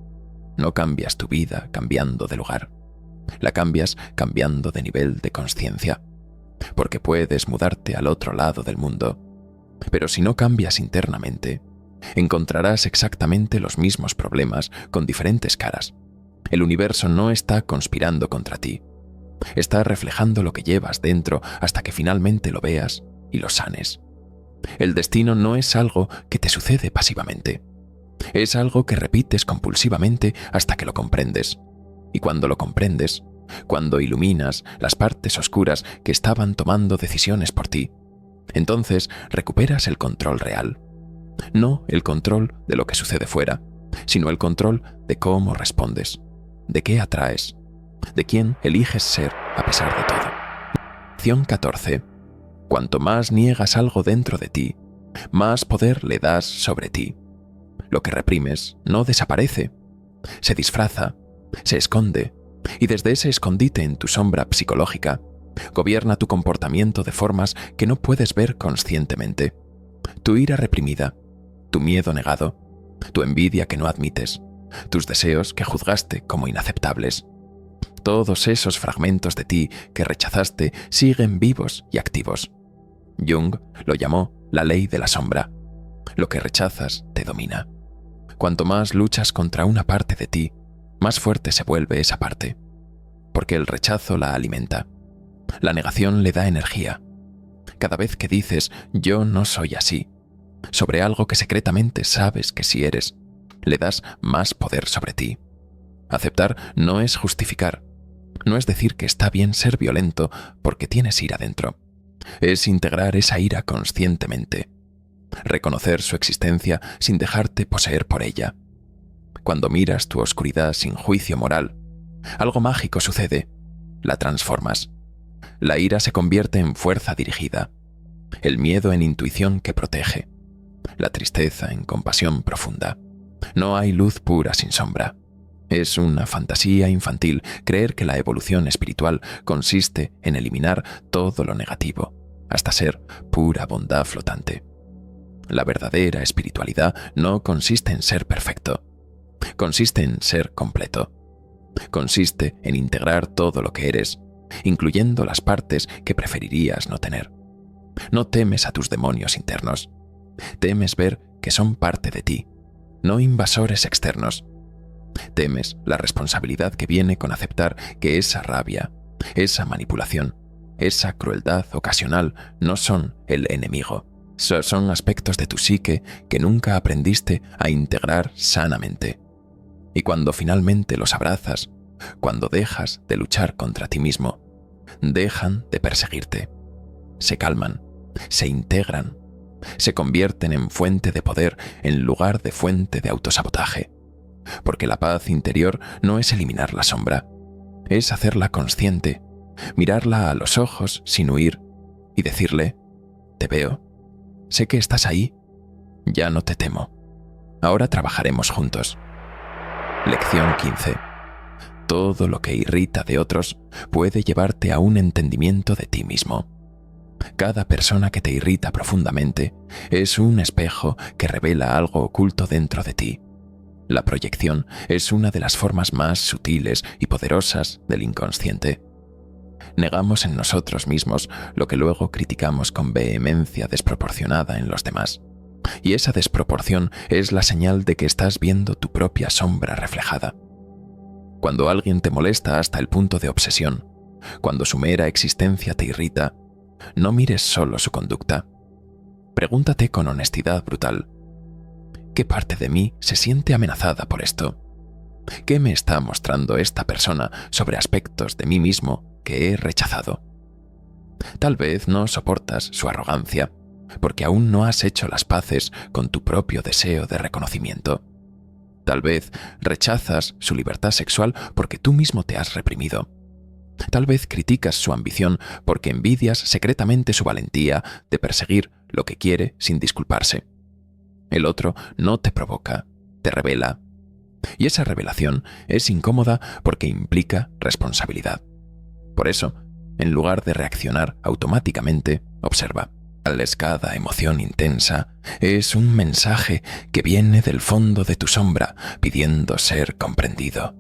No cambias tu vida cambiando de lugar. La cambias cambiando de nivel de consciencia. Porque puedes mudarte al otro lado del mundo. Pero si no cambias internamente, encontrarás exactamente los mismos problemas con diferentes caras. El universo no está conspirando contra ti. Está reflejando lo que llevas dentro hasta que finalmente lo veas y lo sanes. El destino no es algo que te sucede pasivamente. Es algo que repites compulsivamente hasta que lo comprendes. Y cuando lo comprendes, cuando iluminas las partes oscuras que estaban tomando decisiones por ti, entonces recuperas el control real. No el control de lo que sucede fuera, sino el control de cómo respondes, de qué atraes, de quién eliges ser a pesar de todo. Lección 14. Cuanto más niegas algo dentro de ti, más poder le das sobre ti. Lo que reprimes no desaparece, se disfraza, se esconde, y desde ese escondite en tu sombra psicológica, gobierna tu comportamiento de formas que no puedes ver conscientemente. Tu ira reprimida, tu miedo negado, tu envidia que no admites, tus deseos que juzgaste como inaceptables. Todos esos fragmentos de ti que rechazaste siguen vivos y activos. Jung lo llamó la ley de la sombra. Lo que rechazas te domina. Cuanto más luchas contra una parte de ti, más fuerte se vuelve esa parte. Porque el rechazo la alimenta. La negación le da energía. Cada vez que dices «yo no soy así», sobre algo que secretamente sabes que sí eres, le das más poder sobre ti. Aceptar no es justificar. No es decir que está bien ser violento porque tienes ira dentro. Es integrar esa ira conscientemente. Reconocer su existencia sin dejarte poseer por ella. Cuando miras tu oscuridad sin juicio moral, algo mágico sucede. La transformas. La ira se convierte en fuerza dirigida. El miedo en intuición que protege. La tristeza en compasión profunda. No hay luz pura sin sombra. Es una fantasía infantil creer que la evolución espiritual consiste en eliminar todo lo negativo, hasta ser pura bondad flotante. La verdadera espiritualidad no consiste en ser perfecto. Consiste en ser completo. Consiste en integrar todo lo que eres, incluyendo las partes que preferirías no tener. No temes a tus demonios internos. Temes ver que son parte de ti, no invasores externos. Temes la responsabilidad que viene con aceptar que esa rabia, esa manipulación, esa crueldad ocasional no son el enemigo. Son aspectos de tu psique que nunca aprendiste a integrar sanamente. Y cuando finalmente los abrazas, cuando dejas de luchar contra ti mismo, dejan de perseguirte. Se calman, se integran, se convierten en fuente de poder en lugar de fuente de autosabotaje. Porque la paz interior no es eliminar la sombra, es hacerla consciente, mirarla a los ojos sin huir y decirle: te veo, sé que estás ahí, ya no te temo, ahora trabajaremos juntos. Lección 15. Todo lo que irrita de otros puede llevarte a un entendimiento de ti mismo. Cada persona que te irrita profundamente es un espejo que revela algo oculto dentro de ti. La proyección es una de las formas más sutiles y poderosas del inconsciente. Negamos en nosotros mismos lo que luego criticamos con vehemencia desproporcionada en los demás. Y esa desproporción es la señal de que estás viendo tu propia sombra reflejada. Cuando alguien te molesta hasta el punto de obsesión, cuando su mera existencia te irrita, no mires solo su conducta. Pregúntate con honestidad brutal: ¿qué parte de mí se siente amenazada por esto? ¿Qué me está mostrando esta persona sobre aspectos de mí mismo que he rechazado? Tal vez no soportas su arrogancia, porque aún no has hecho las paces con tu propio deseo de reconocimiento. Tal vez rechazas su libertad sexual porque tú mismo te has reprimido. Tal vez criticas su ambición porque envidias secretamente su valentía de perseguir lo que quiere sin disculparse. El otro no te provoca, te revela. Y esa revelación es incómoda porque implica responsabilidad. Por eso, en lugar de reaccionar automáticamente, observa. Tal vez cada emoción intensa es un mensaje que viene del fondo de tu sombra pidiendo ser comprendido.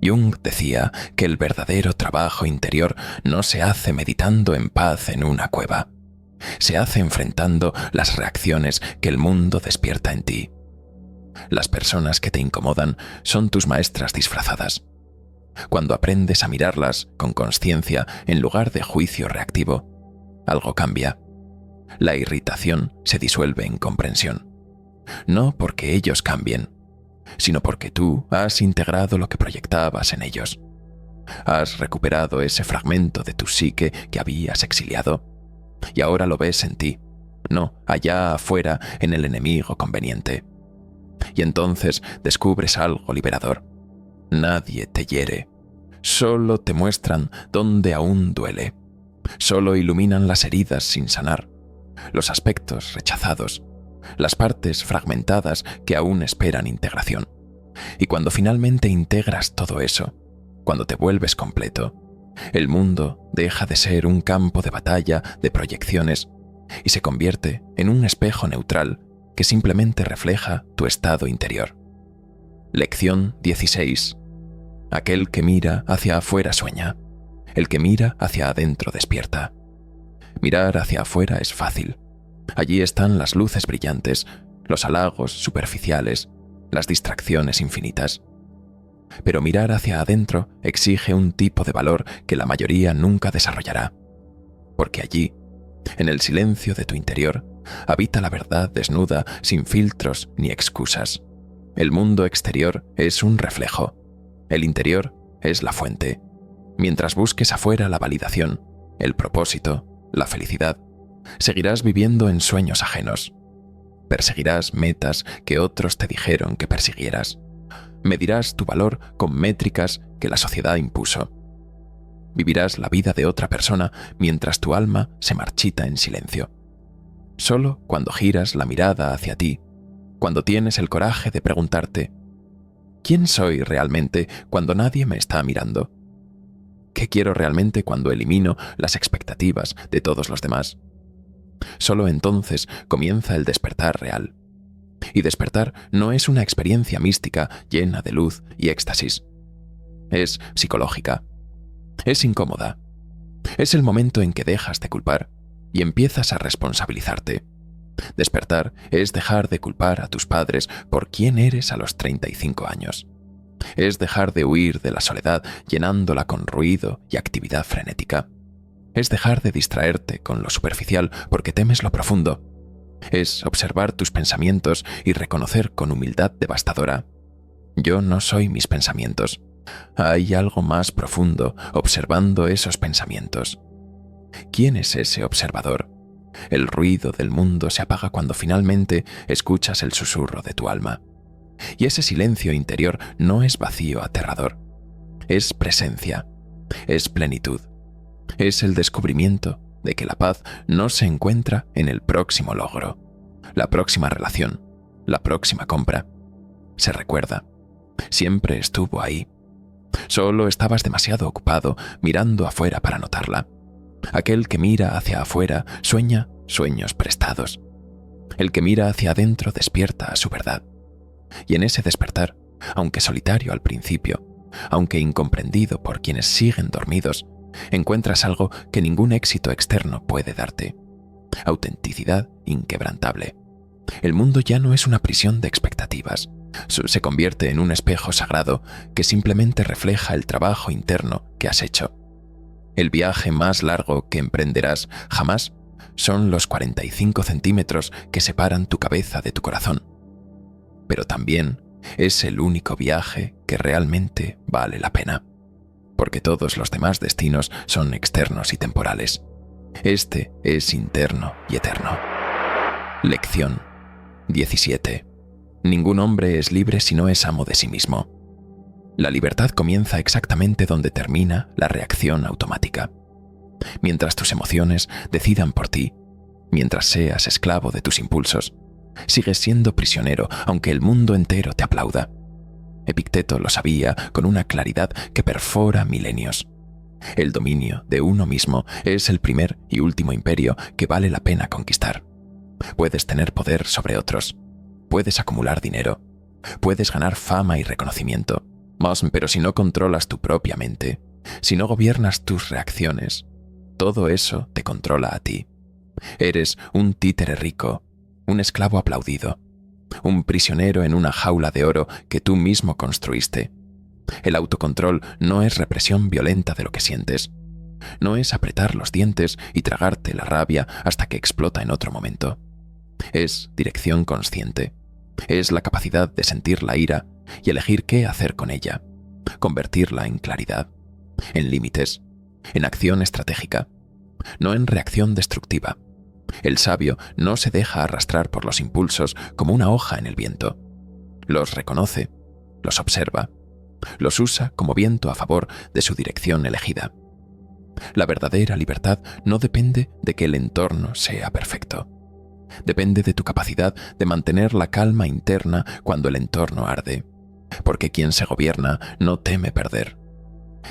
Jung decía que el verdadero trabajo interior no se hace meditando en paz en una cueva. Se hace enfrentando las reacciones que el mundo despierta en ti. Las personas que te incomodan son tus maestras disfrazadas. Cuando aprendes a mirarlas con consciencia en lugar de juicio reactivo, algo cambia. La irritación se disuelve en comprensión. no porque ellos cambien, sino porque tú has integrado lo que proyectabas en ellos. Has recuperado ese fragmento de tu psique que habías exiliado, y ahora lo ves en ti, no allá afuera en el enemigo conveniente. Y entonces descubres algo liberador. Nadie te hiere, solo te muestran dónde aún duele, solo iluminan las heridas sin sanar, los aspectos rechazados, las partes fragmentadas que aún esperan integración. Y cuando finalmente integras todo eso, cuando te vuelves completo, el mundo deja de ser un campo de batalla de proyecciones y se convierte en un espejo neutral que simplemente refleja tu estado interior. Lección 16. Aquel que mira hacia afuera sueña, el que mira hacia adentro despierta. Mirar hacia afuera es fácil. Allí están las luces brillantes, los halagos superficiales, las distracciones infinitas. Pero mirar hacia adentro exige un tipo de valor que la mayoría nunca desarrollará. Porque allí, en el silencio de tu interior, habita la verdad desnuda, sin filtros ni excusas. El mundo exterior es un reflejo. El interior es la fuente. Mientras busques afuera la validación, el propósito, la felicidad, seguirás viviendo en sueños ajenos. Perseguirás metas que otros te dijeron que persiguieras. Medirás tu valor con métricas que la sociedad impuso. Vivirás la vida de otra persona mientras tu alma se marchita en silencio. Solo cuando giras la mirada hacia ti, cuando tienes el coraje de preguntarte, ¿quién soy realmente cuando nadie me está mirando? ¿Qué quiero realmente cuando elimino las expectativas de todos los demás? Solo entonces comienza el despertar real. Y despertar no es una experiencia mística llena de luz y éxtasis. Es psicológica. Es incómoda. Es el momento en que dejas de culpar y empiezas a responsabilizarte. Despertar es dejar de culpar a tus padres por quién eres a los 35 años. Es dejar de huir de la soledad llenándola con ruido y actividad frenética. Es dejar de distraerte con lo superficial porque temes lo profundo. Es observar tus pensamientos y reconocer con humildad devastadora: yo no soy mis pensamientos. Hay algo más profundo observando esos pensamientos. ¿Quién es ese observador? El ruido del mundo se apaga cuando finalmente escuchas el susurro de tu alma. Y ese silencio interior no es vacío aterrador. Es presencia. Es plenitud. Es el descubrimiento de que la paz no se encuentra en el próximo logro, la próxima relación, la próxima compra. Se recuerda. Siempre estuvo ahí. Solo estabas demasiado ocupado mirando afuera para notarla. Aquel que mira hacia afuera sueña sueños prestados. El que mira hacia adentro despierta a su verdad. Y en ese despertar, aunque solitario al principio, aunque incomprendido por quienes siguen dormidos, encuentras algo que ningún éxito externo puede darte: autenticidad inquebrantable. El mundo ya no es una prisión de expectativas. Se convierte en un espejo sagrado que simplemente refleja el trabajo interno que has hecho. El viaje más largo que emprenderás jamás son los 45 centímetros que separan tu cabeza de tu corazón. Pero también es el único viaje que realmente vale la pena, porque todos los demás destinos son externos y temporales. Este es interno y eterno. Lección 17. Ningún hombre es libre si no es amo de sí mismo. La libertad comienza exactamente donde termina la reacción automática. Mientras tus emociones decidan por ti, mientras seas esclavo de tus impulsos, sigues siendo prisionero aunque el mundo entero te aplauda. Epicteto lo sabía con una claridad que perfora milenios. El dominio de uno mismo es el primer y último imperio que vale la pena conquistar. Puedes tener poder sobre otros, puedes acumular dinero, puedes ganar fama y reconocimiento, pero si no controlas tu propia mente, si no gobiernas tus reacciones, todo eso te controla a ti. Eres un títere rico, un esclavo aplaudido, un prisionero en una jaula de oro que tú mismo construiste. El autocontrol no es represión violenta de lo que sientes. No es apretar los dientes y tragarte la rabia hasta que explota en otro momento. Es dirección consciente. Es la capacidad de sentir la ira y elegir qué hacer con ella, convertirla en claridad, en límites, en acción estratégica, no en reacción destructiva. El sabio no se deja arrastrar por los impulsos como una hoja en el viento. Los reconoce, los observa, los usa como viento a favor de su dirección elegida. La verdadera libertad no depende de que el entorno sea perfecto. Depende de tu capacidad de mantener la calma interna cuando el entorno arde, porque quien se gobierna no teme perder.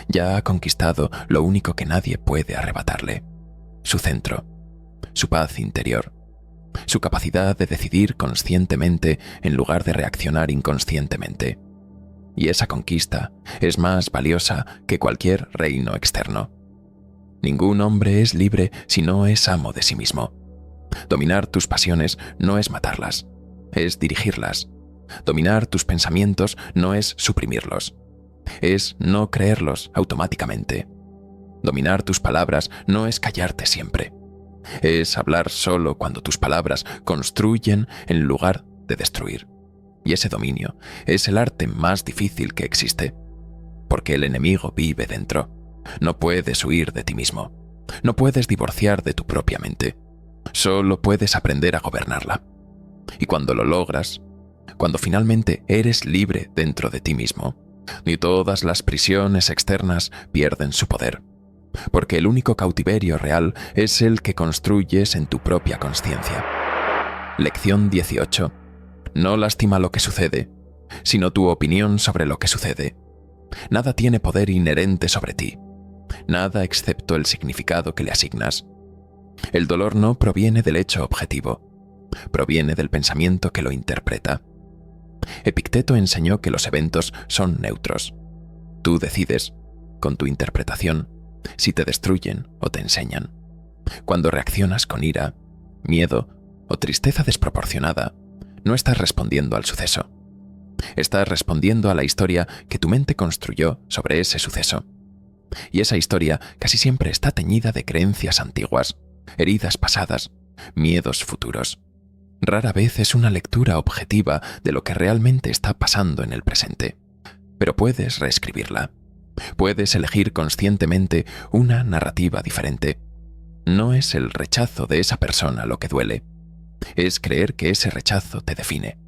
Ya ha conquistado lo único que nadie puede arrebatarle: su centro, su paz interior, su capacidad de decidir conscientemente en lugar de reaccionar inconscientemente. Y esa conquista es más valiosa que cualquier reino externo. Ningún hombre es libre si no es amo de sí mismo. Dominar tus pasiones no es matarlas, es dirigirlas. Dominar tus pensamientos no es suprimirlos, es no creerlos automáticamente. Dominar tus palabras no es callarte siempre, es hablar solo cuando tus palabras construyen en lugar de destruir. Y ese dominio es el arte más difícil que existe, porque el enemigo vive dentro. No puedes huir de ti mismo, no puedes divorciar de tu propia mente, solo puedes aprender a gobernarla. Y cuando lo logras, cuando finalmente eres libre dentro de ti mismo, ni todas las prisiones externas pierden su poder, porque el único cautiverio real es el que construyes en tu propia consciencia. Lección 18. No lastima lo que sucede, sino tu opinión sobre lo que sucede. Nada tiene poder inherente sobre ti, nada excepto el significado que le asignas. El dolor no proviene del hecho objetivo, proviene del pensamiento que lo interpreta. Epicteto enseñó que los eventos son neutros. Tú decides, con tu interpretación, si te destruyen o te enseñan. Cuando reaccionas con ira, miedo o tristeza desproporcionada, no estás respondiendo al suceso. Estás respondiendo a la historia que tu mente construyó sobre ese suceso. Y esa historia casi siempre está teñida de creencias antiguas, heridas pasadas, miedos futuros. Rara vez es una lectura objetiva de lo que realmente está pasando en el presente. Pero puedes reescribirla. Puedes elegir conscientemente una narrativa diferente. No es el rechazo de esa persona lo que duele. Es creer que ese rechazo te define,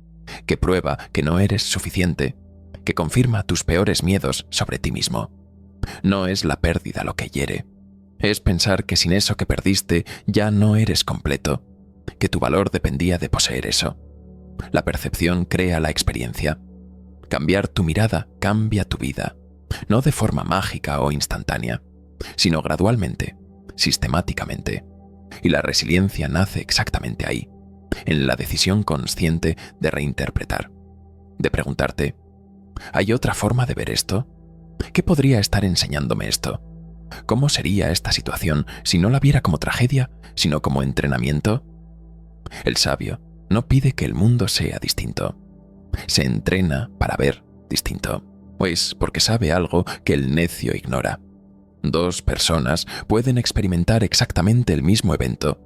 que prueba que no eres suficiente, que confirma tus peores miedos sobre ti mismo. No es la pérdida lo que hiere. Es pensar que sin eso que perdiste ya no eres completo, que tu valor dependía de poseer eso. La percepción crea la experiencia. Cambiar tu mirada cambia tu vida, no de forma mágica o instantánea, sino gradualmente, sistemáticamente. Y la resiliencia nace exactamente ahí, en la decisión consciente de reinterpretar, de preguntarte: ¿hay otra forma de ver esto? ¿Qué podría estar enseñándome esto? ¿Cómo sería esta situación si no la viera como tragedia, sino como entrenamiento? El sabio no pide que el mundo sea distinto. Se entrena para ver distinto, pues porque sabe algo que el necio ignora. Dos personas pueden experimentar exactamente el mismo evento,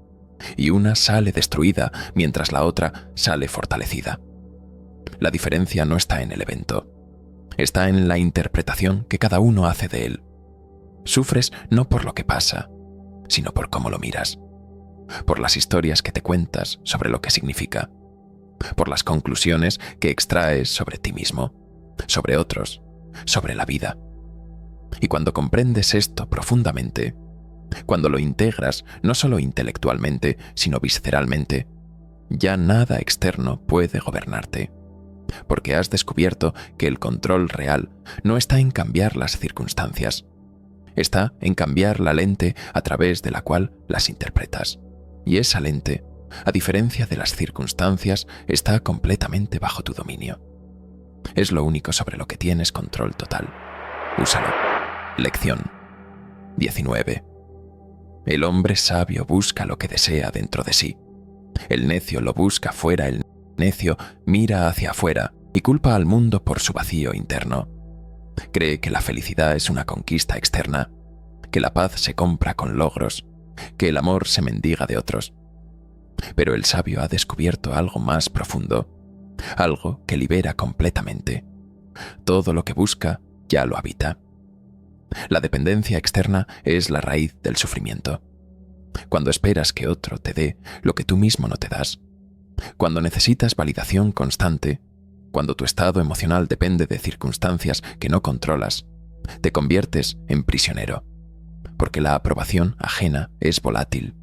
y una sale destruida mientras la otra sale fortalecida. La diferencia no está en el evento, está en la interpretación que cada uno hace de él. Sufres no por lo que pasa, sino por cómo lo miras, por las historias que te cuentas sobre lo que significa, por las conclusiones que extraes sobre ti mismo, sobre otros, sobre la vida. Y cuando comprendes esto profundamente, cuando lo integras no solo intelectualmente, sino visceralmente, ya nada externo puede gobernarte, porque has descubierto que el control real no está en cambiar las circunstancias, está en cambiar la lente a través de la cual las interpretas. Y esa lente, a diferencia de las circunstancias, está completamente bajo tu dominio. Es lo único sobre lo que tienes control total. Úsalo. Lección 19. El hombre sabio busca lo que desea dentro de sí. El necio lo busca fuera. El necio mira hacia afuera y culpa al mundo por su vacío interno. Cree que la felicidad es una conquista externa, que la paz se compra con logros, que el amor se mendiga de otros. Pero el sabio ha descubierto algo más profundo. algo que libera completamente. Todo lo que busca ya lo habita. La dependencia externa es la raíz del sufrimiento. Cuando esperas que otro te dé lo que tú mismo no te das, cuando necesitas validación constante, cuando tu estado emocional depende de circunstancias que no controlas, te conviertes en prisionero, porque la aprobación ajena es volátil,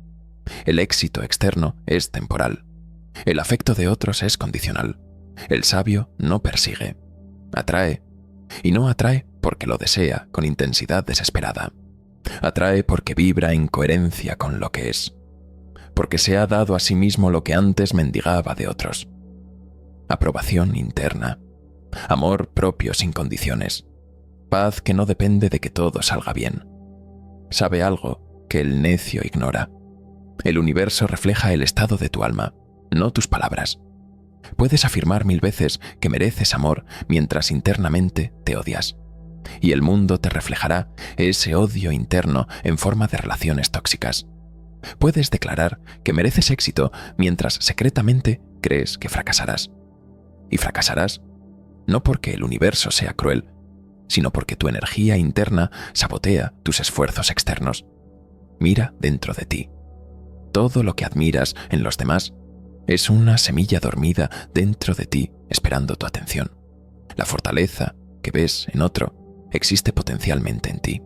el éxito externo es temporal, el afecto de otros es condicional, el sabio no persigue, atrae, y no atrae porque lo desea con intensidad desesperada, atrae porque vibra en coherencia con lo que es, porque se ha dado a sí mismo lo que antes mendigaba de otros. Aprobación interna, amor propio sin condiciones, paz que no depende de que todo salga bien. Sabe algo que el necio ignora. El universo refleja el estado de tu alma, no tus palabras. Puedes afirmar 1000 veces que mereces amor mientras internamente te odias. Y el mundo te reflejará ese odio interno en forma de relaciones tóxicas. Puedes declarar que mereces éxito mientras secretamente crees que fracasarás. Y fracasarás no porque el universo sea cruel, sino porque tu energía interna sabotea tus esfuerzos externos. Mira dentro de ti. Todo lo que admiras en los demás es una semilla dormida dentro de ti esperando tu atención. La fortaleza que ves en otro existe potencialmente en ti.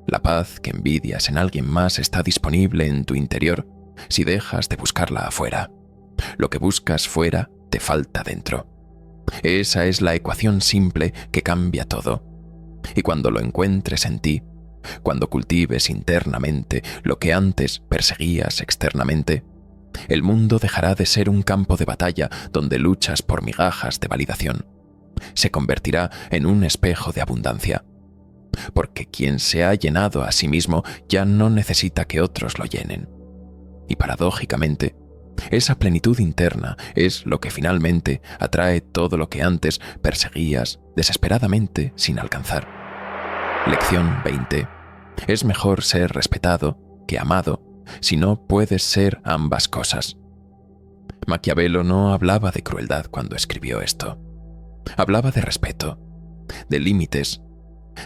La paz que envidias en alguien más está disponible en tu interior si dejas de buscarla afuera. Lo que buscas fuera te falta dentro. Esa es la ecuación simple que cambia todo. Y cuando lo encuentres en ti, cuando cultives internamente lo que antes perseguías externamente, el mundo dejará de ser un campo de batalla donde luchas por migajas de validación. Se convertirá en un espejo de abundancia. Porque quien se ha llenado a sí mismo ya no necesita que otros lo llenen. Y paradójicamente, esa plenitud interna es lo que finalmente atrae todo lo que antes perseguías desesperadamente sin alcanzar. Lección 20. Es mejor ser respetado que amado si no puedes ser ambas cosas. Maquiavelo no hablaba de crueldad cuando escribió esto. Hablaba de respeto, de límites,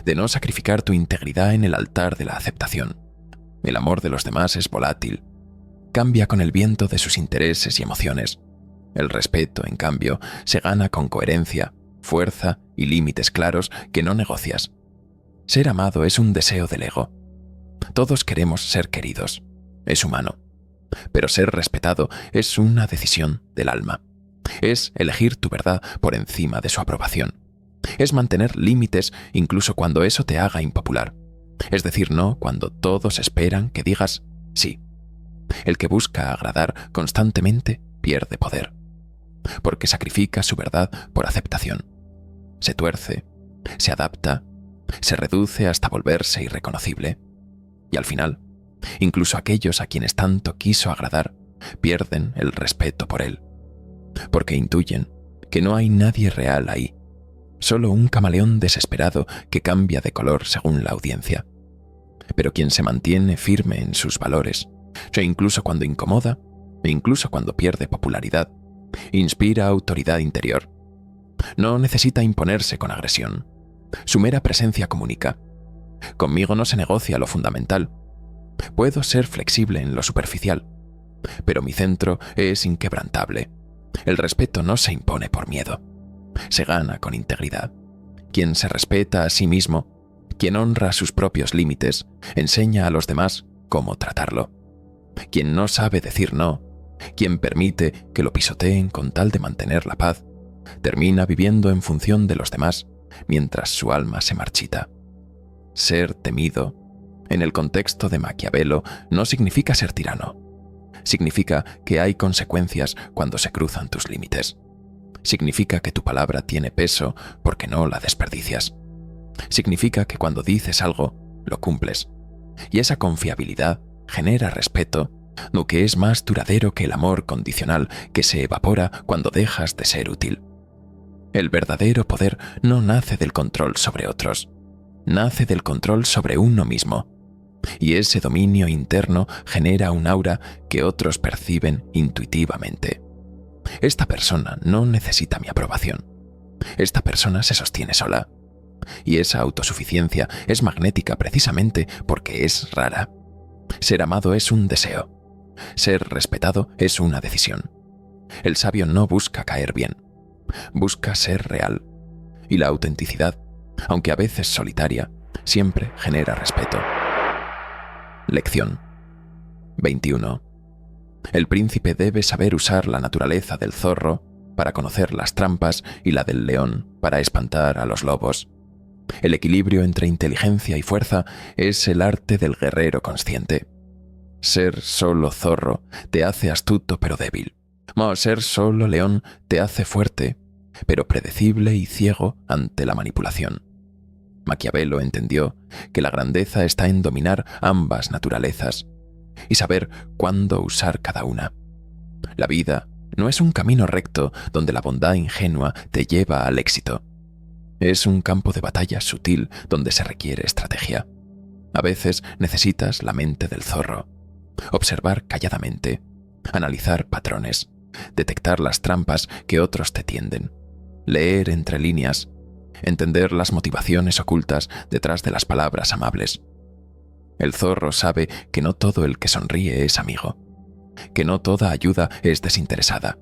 de no sacrificar tu integridad en el altar de la aceptación. El amor de los demás es volátil. Cambia con el viento de sus intereses y emociones. El respeto, en cambio, se gana con coherencia, fuerza y límites claros que no negocias. Ser amado es un deseo del ego. Todos queremos ser queridos. Es humano. Pero ser respetado es una decisión del alma. Es elegir tu verdad por encima de su aprobación. Es mantener límites incluso cuando eso te haga impopular. Es decir no cuando todos esperan que digas sí. El que busca agradar constantemente pierde poder, porque sacrifica su verdad por aceptación. Se tuerce, se adapta, se reduce hasta volverse irreconocible. Y al final, incluso aquellos a quienes tanto quiso agradar pierden el respeto por él, porque intuyen que no hay nadie real ahí, solo un camaleón desesperado que cambia de color según la audiencia. Pero quien se mantiene firme en sus valores, e incluso cuando incomoda, e incluso cuando pierde popularidad, inspira autoridad interior. No necesita imponerse con agresión. Su mera presencia comunica. Conmigo no se negocia lo fundamental. Puedo ser flexible en lo superficial, pero mi centro es inquebrantable. El respeto no se impone por miedo. Se gana con integridad. Quien se respeta a sí mismo, quien honra sus propios límites, enseña a los demás cómo tratarlo. Quien no sabe decir no, quien permite que lo pisoteen con tal de mantener la paz, termina viviendo en función de los demás mientras su alma se marchita. Ser temido, en el contexto de Maquiavelo, no significa ser tirano. Significa que hay consecuencias cuando se cruzan tus límites. Significa que tu palabra tiene peso porque no la desperdicias. Significa que cuando dices algo, lo cumples. Y esa confiabilidad genera respeto, lo que es más duradero que el amor condicional que se evapora cuando dejas de ser útil. El verdadero poder no nace del control sobre otros, nace del control sobre uno mismo. Y ese dominio interno genera un aura que otros perciben intuitivamente. Esta persona no necesita mi aprobación. Esta persona se sostiene sola. Y esa autosuficiencia es magnética precisamente porque es rara. Ser amado es un deseo. Ser respetado es una decisión. El sabio no busca caer bien. Busca ser real. Y la autenticidad, aunque a veces solitaria, siempre genera respeto. Lección 21. El príncipe debe saber usar la naturaleza del zorro para conocer las trampas y la del león para espantar a los lobos. El equilibrio entre inteligencia y fuerza es el arte del guerrero consciente. Ser solo zorro te hace astuto pero débil. Ser solo león te hace fuerte, pero predecible y ciego ante la manipulación. Maquiavelo entendió que la grandeza está en dominar ambas naturalezas y saber cuándo usar cada una. La vida no es un camino recto donde la bondad ingenua te lleva al éxito. Es un campo de batalla sutil donde se requiere estrategia. A veces necesitas la mente del zorro, observar calladamente, analizar patrones, detectar las trampas que otros te tienden, leer entre líneas, entender las motivaciones ocultas detrás de las palabras amables. El zorro sabe que no todo el que sonríe es amigo, que no toda ayuda es desinteresada,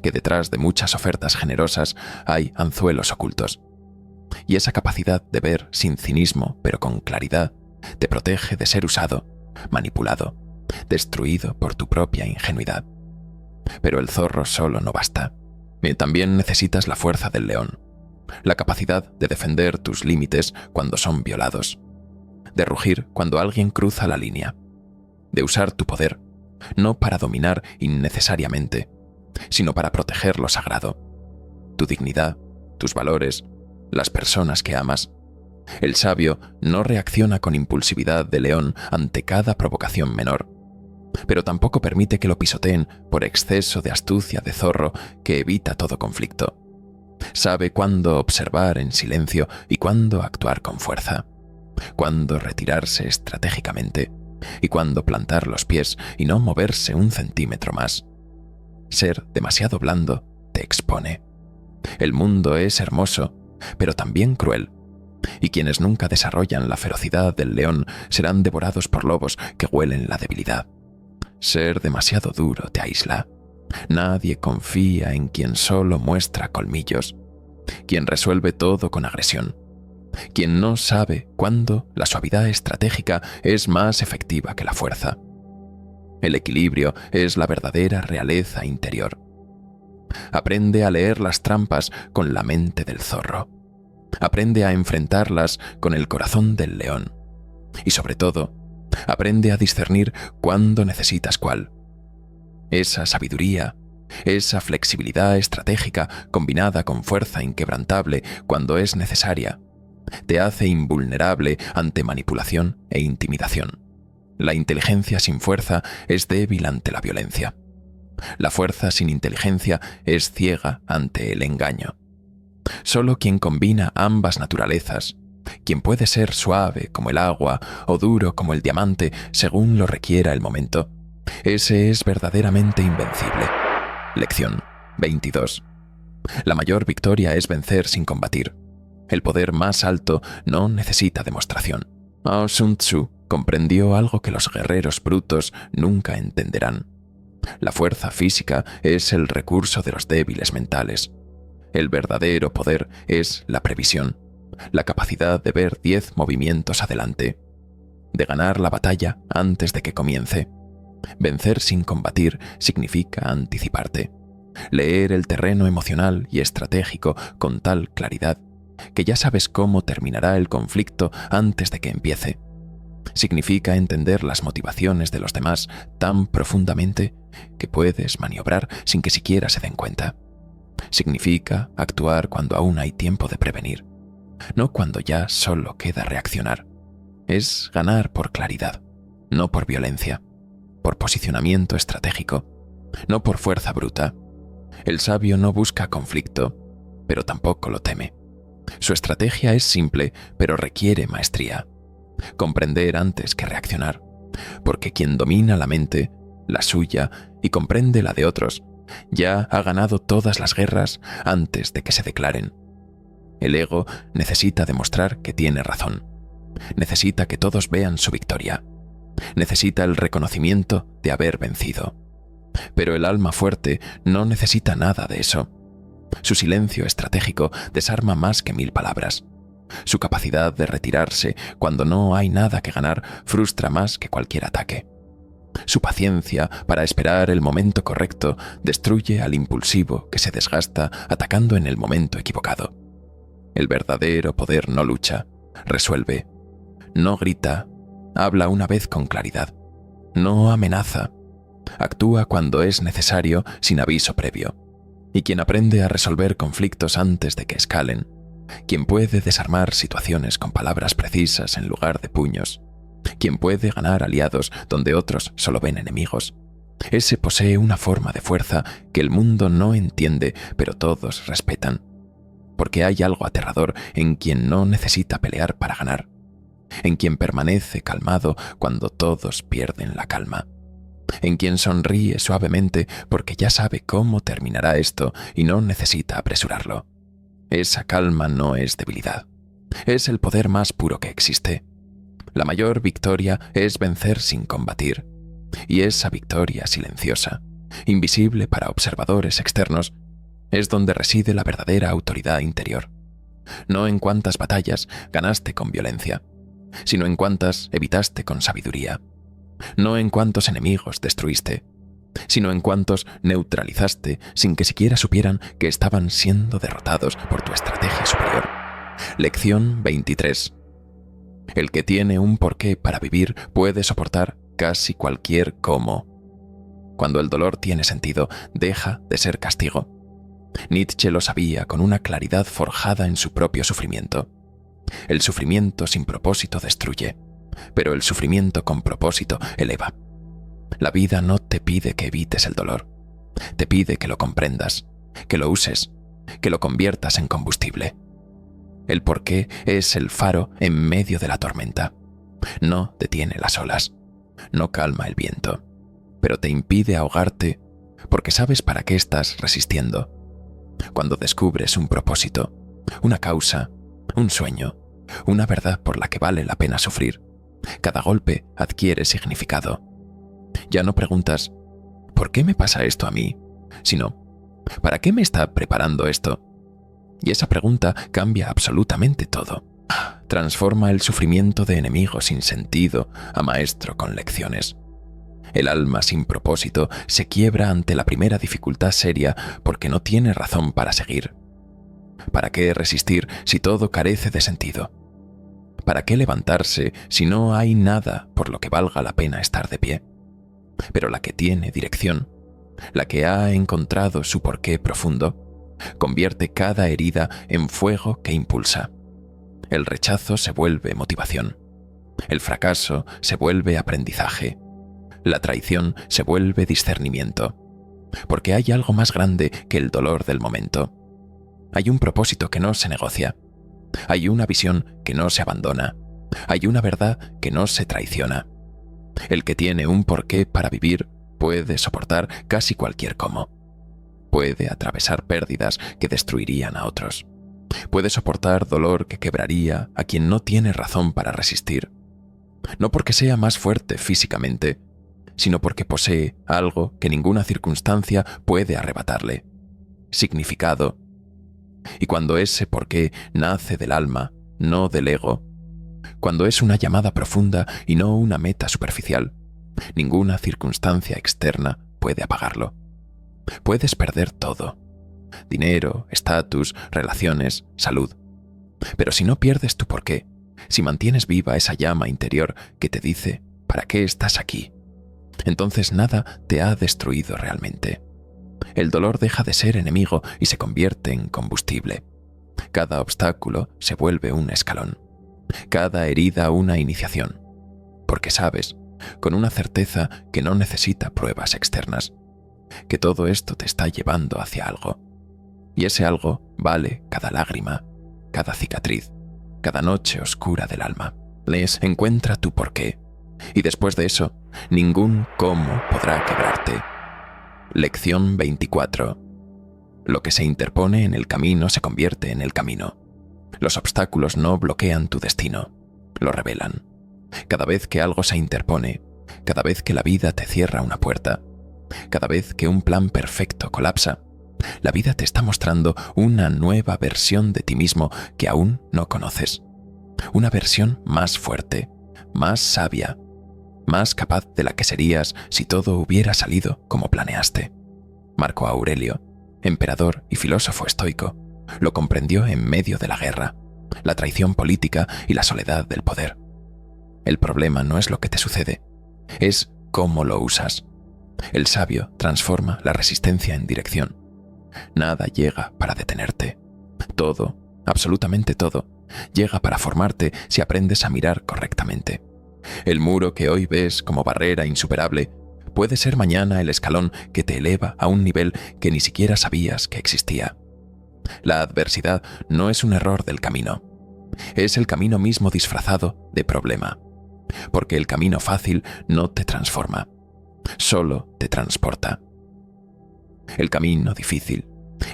que detrás de muchas ofertas generosas hay anzuelos ocultos. Y esa capacidad de ver sin cinismo, pero con claridad, te protege de ser usado, manipulado, destruido por tu propia ingenuidad. Pero el zorro solo no basta. También necesitas la fuerza del león, la capacidad de defender tus límites cuando son violados, de rugir cuando alguien cruza la línea, de usar tu poder, no para dominar innecesariamente, sino para proteger lo sagrado, tu dignidad, tus valores, las personas que amas. El sabio no reacciona con impulsividad de león ante cada provocación menor, pero tampoco permite que lo pisoteen por exceso de astucia de zorro que evita todo conflicto. Sabe cuándo observar en silencio y cuándo actuar con fuerza, cuándo retirarse estratégicamente y cuándo plantar los pies y no moverse un centímetro más. Ser demasiado blando te expone. El mundo es hermoso, pero también cruel, y quienes nunca desarrollan la ferocidad del león serán devorados por lobos que huelen la debilidad. Ser demasiado duro te aísla. Nadie confía en quien solo muestra colmillos, quien resuelve todo con agresión, quien no sabe cuándo la suavidad estratégica es más efectiva que la fuerza. El equilibrio es la verdadera realeza interior. Aprende a leer las trampas con la mente del zorro. Aprende a enfrentarlas con el corazón del león. Y sobre todo, aprende a discernir cuándo necesitas cuál. Esa sabiduría, esa flexibilidad estratégica combinada con fuerza inquebrantable cuando es necesaria, te hace invulnerable ante manipulación e intimidación. La inteligencia sin fuerza es débil ante la violencia. La fuerza sin inteligencia es ciega ante el engaño. Solo quien combina ambas naturalezas, quien puede ser suave como el agua o duro como el diamante según lo requiera el momento, ese es verdaderamente invencible. Lección 22. La mayor victoria es vencer sin combatir. El poder más alto no necesita demostración. Mao Sun-tzu comprendió algo que los guerreros brutos nunca entenderán. La fuerza física es el recurso de los débiles mentales. El verdadero poder es la previsión, la capacidad de ver 10 movimientos adelante, de ganar la batalla antes de que comience. Vencer sin combatir significa anticiparte, leer el terreno emocional y estratégico con tal claridad que ya sabes cómo terminará el conflicto antes de que empiece. Significa entender las motivaciones de los demás tan profundamente que puedes maniobrar sin que siquiera se den cuenta. Significa actuar cuando aún hay tiempo de prevenir, no cuando ya solo queda reaccionar. Es ganar por claridad, no por violencia, por posicionamiento estratégico, no por fuerza bruta. El sabio no busca conflicto, pero tampoco lo teme. Su estrategia es simple, pero requiere maestría. Comprender antes que reaccionar, porque quien domina la mente, la suya, y comprende la de otros, Ya ha ganado todas las guerras antes de que se declaren. El ego necesita demostrar que tiene razón. Necesita que todos vean su victoria. Necesita el reconocimiento de haber vencido. Pero el alma fuerte no necesita nada de eso. Su silencio estratégico desarma más que 1000 palabras. Su capacidad de retirarse cuando no hay nada que ganar frustra más que cualquier ataque. Su paciencia para esperar el momento correcto destruye al impulsivo que se desgasta atacando en el momento equivocado. El verdadero poder no lucha, resuelve, no grita, habla una vez con claridad, no amenaza, actúa cuando es necesario sin aviso previo. Y quien aprende a resolver conflictos antes de que escalen, quien puede desarmar situaciones con palabras precisas en lugar de puños, quien puede ganar aliados donde otros solo ven enemigos, ese posee una forma de fuerza que el mundo no entiende, pero todos respetan. Porque hay algo aterrador en quien no necesita pelear para ganar, en quien permanece calmado cuando todos pierden la calma, en quien sonríe suavemente porque ya sabe cómo terminará esto y no necesita apresurarlo. Esa calma no es debilidad, es el poder más puro que existe. La mayor victoria es vencer sin combatir, y esa victoria silenciosa, invisible para observadores externos, es donde reside la verdadera autoridad interior. No en cuántas batallas ganaste con violencia, sino en cuántas evitaste con sabiduría. No en cuántos enemigos destruiste, sino en cuántos neutralizaste sin que siquiera supieran que estaban siendo derrotados por tu estrategia superior. Lección 23. El que tiene un porqué para vivir puede soportar casi cualquier cómo. Cuando el dolor tiene sentido, deja de ser castigo. Nietzsche lo sabía con una claridad forjada en su propio sufrimiento. El sufrimiento sin propósito destruye, pero el sufrimiento con propósito eleva. La vida no te pide que evites el dolor, te pide que lo comprendas, que lo uses, que lo conviertas en combustible. El porqué es el faro en medio de la tormenta. No detiene las olas, no calma el viento, pero te impide ahogarte porque sabes para qué estás resistiendo. Cuando descubres un propósito, una causa, un sueño, una verdad por la que vale la pena sufrir, cada golpe adquiere significado. Ya no preguntas, ¿por qué me pasa esto a mí?, sino, ¿para qué me está preparando esto? Y esa pregunta cambia absolutamente todo. Transforma el sufrimiento de enemigo sin sentido a maestro con lecciones. El alma sin propósito se quiebra ante la primera dificultad seria porque no tiene razón para seguir. ¿Para qué resistir si todo carece de sentido? ¿Para qué levantarse si no hay nada por lo que valga la pena estar de pie? Pero la que tiene dirección, la que ha encontrado su porqué profundo, convierte cada herida en fuego que impulsa. El rechazo se vuelve motivación. El fracaso se vuelve aprendizaje. La traición se vuelve discernimiento. Porque hay algo más grande que el dolor del momento. Hay un propósito que no se negocia. Hay una visión que no se abandona. Hay una verdad que no se traiciona. El que tiene un porqué para vivir puede soportar casi cualquier cómo. Puede atravesar pérdidas que destruirían a otros. Puede soportar dolor que quebraría a quien no tiene razón para resistir. No porque sea más fuerte físicamente, sino porque posee algo que ninguna circunstancia puede arrebatarle: significado. Y cuando ese porqué nace del alma, no del ego, cuando es una llamada profunda y no una meta superficial, ninguna circunstancia externa puede apagarlo. Puedes perder todo: dinero, estatus, relaciones, salud. Pero si no pierdes tu porqué, si mantienes viva esa llama interior que te dice ¿para qué estás aquí?, entonces nada te ha destruido realmente. El dolor deja de ser enemigo y se convierte en combustible. Cada obstáculo se vuelve un escalón. Cada herida una iniciación. Porque sabes, con una certeza que no necesita pruebas externas, que todo esto te está llevando hacia algo. Y ese algo vale cada lágrima, cada cicatriz, cada noche oscura del alma. Encuentra tu porqué. Y después de eso, ningún cómo podrá quebrarte. Lección 24. Lo que se interpone en el camino se convierte en el camino. Los obstáculos no bloquean tu destino, lo revelan. Cada vez que algo se interpone, cada vez que la vida te cierra una puerta, cada vez que un plan perfecto colapsa, la vida te está mostrando una nueva versión de ti mismo que aún no conoces. Una versión más fuerte, más sabia, más capaz de la que serías si todo hubiera salido como planeaste. Marco Aurelio, emperador y filósofo estoico, lo comprendió en medio de la guerra, la traición política y la soledad del poder. El problema no es lo que te sucede, es cómo lo usas. El sabio transforma la resistencia en dirección. Nada llega para detenerte. Todo, absolutamente todo, llega para formarte si aprendes a mirar correctamente. El muro que hoy ves como barrera insuperable puede ser mañana el escalón que te eleva a un nivel que ni siquiera sabías que existía. La adversidad no es un error del camino. Es el camino mismo disfrazado de problema. Porque el camino fácil no te transforma, solo te transporta. El camino difícil,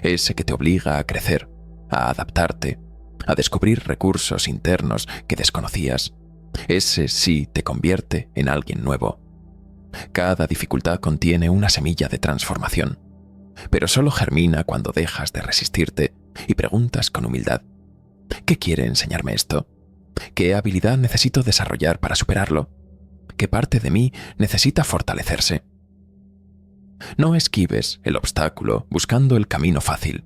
ese que te obliga a crecer, a adaptarte, a descubrir recursos internos que desconocías, ese sí te convierte en alguien nuevo. Cada dificultad contiene una semilla de transformación, pero solo germina cuando dejas de resistirte y preguntas con humildad: ¿qué quiere enseñarme esto? ¿Qué habilidad necesito desarrollar para superarlo? ¿Qué parte de mí necesita fortalecerse? No esquives el obstáculo buscando el camino fácil.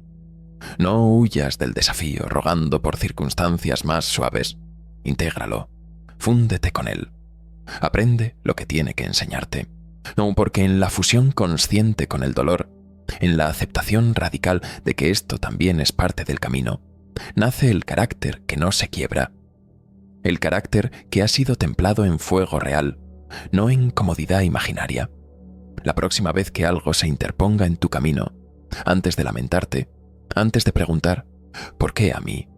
No huyas del desafío rogando por circunstancias más suaves. Intégralo. Fúndete con él. Aprende lo que tiene que enseñarte. No, porque en la fusión consciente con el dolor, en la aceptación radical de que esto también es parte del camino, nace el carácter que no se quiebra. El carácter que ha sido templado en fuego real, no en comodidad imaginaria. La próxima vez que algo se interponga en tu camino, antes de lamentarte, antes de preguntar ¿por qué a mí?,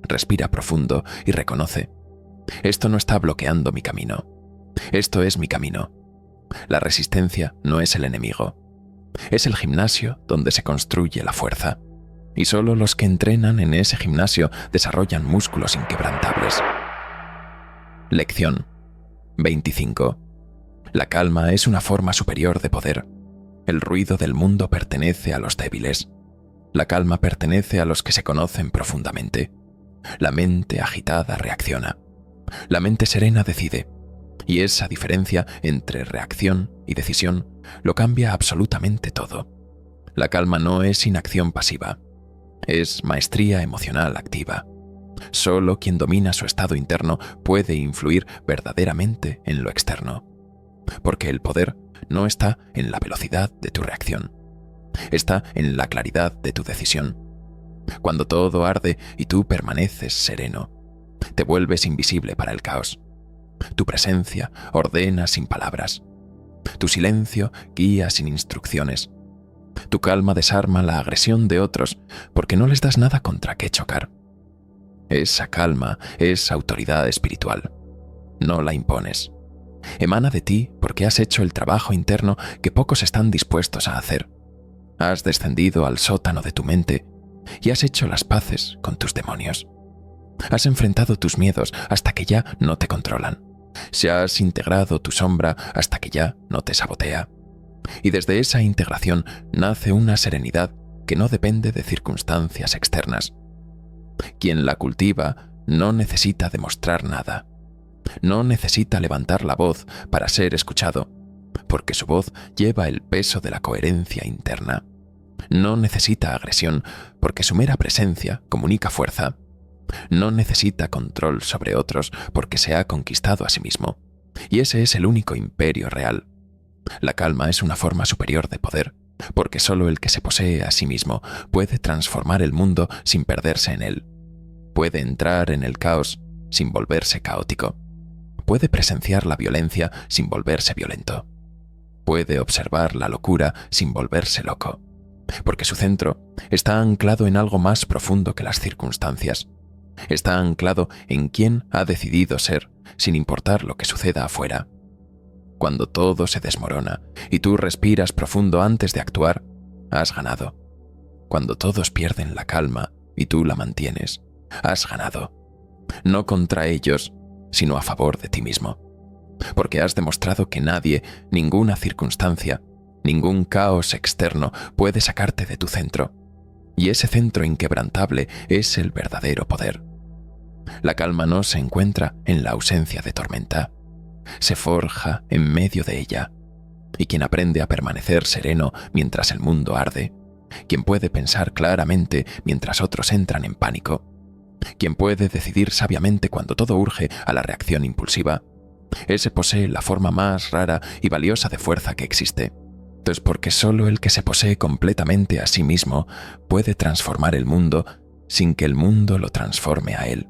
respira profundo y reconoce: esto no está bloqueando mi camino. Esto es mi camino. La resistencia no es el enemigo. Es el gimnasio donde se construye la fuerza. Y solo los que entrenan en ese gimnasio desarrollan músculos inquebrantables. Lección 25. La calma es una forma superior de poder. El ruido del mundo pertenece a los débiles. La calma pertenece a los que se conocen profundamente. La mente agitada reacciona. La mente serena decide. Y esa diferencia entre reacción y decisión lo cambia absolutamente todo. La calma no es inacción pasiva. Es maestría emocional activa. Solo quien domina su estado interno puede influir verdaderamente en lo externo. Porque el poder no está en la velocidad de tu reacción. Está en la claridad de tu decisión. Cuando todo arde y tú permaneces sereno, te vuelves invisible para el caos. Tu presencia ordena sin palabras. Tu silencio guía sin instrucciones. Tu calma desarma la agresión de otros porque no les das nada contra qué chocar. Esa calma es autoridad espiritual. No la impones. Emana de ti porque has hecho el trabajo interno que pocos están dispuestos a hacer. Has descendido al sótano de tu mente y has hecho las paces con tus demonios. Has enfrentado tus miedos hasta que ya no te controlan. Se has integrado tu sombra hasta que ya no te sabotea. Y desde esa integración nace una serenidad que no depende de circunstancias externas. Quien la cultiva no necesita demostrar nada. No necesita levantar la voz para ser escuchado, porque su voz lleva el peso de la coherencia interna. No necesita agresión, porque su mera presencia comunica fuerza. No necesita control sobre otros, porque se ha conquistado a sí mismo. Y ese es el único imperio real. La calma es una forma superior de poder, porque solo el que se posee a sí mismo puede transformar el mundo sin perderse en él. Puede entrar en el caos sin volverse caótico. Puede presenciar la violencia sin volverse violento. Puede observar la locura sin volverse loco, porque su centro está anclado en algo más profundo que las circunstancias. Está anclado en quién ha decidido ser, sin importar lo que suceda afuera. Cuando todo se desmorona y tú respiras profundo antes de actuar, has ganado. Cuando todos pierden la calma y tú la mantienes, has ganado. No contra ellos, sino a favor de ti mismo. Porque has demostrado que nadie, ninguna circunstancia, ningún caos externo puede sacarte de tu centro. Y ese centro inquebrantable es el verdadero poder. La calma no se encuentra en la ausencia de tormenta. Se forja en medio de ella. Y quien aprende a permanecer sereno mientras el mundo arde, quien puede pensar claramente mientras otros entran en pánico, quien puede decidir sabiamente cuando todo urge a la reacción impulsiva, ese posee la forma más rara y valiosa de fuerza que existe. Pues porque solo el que se posee completamente a sí mismo puede transformar el mundo sin que el mundo lo transforme a él.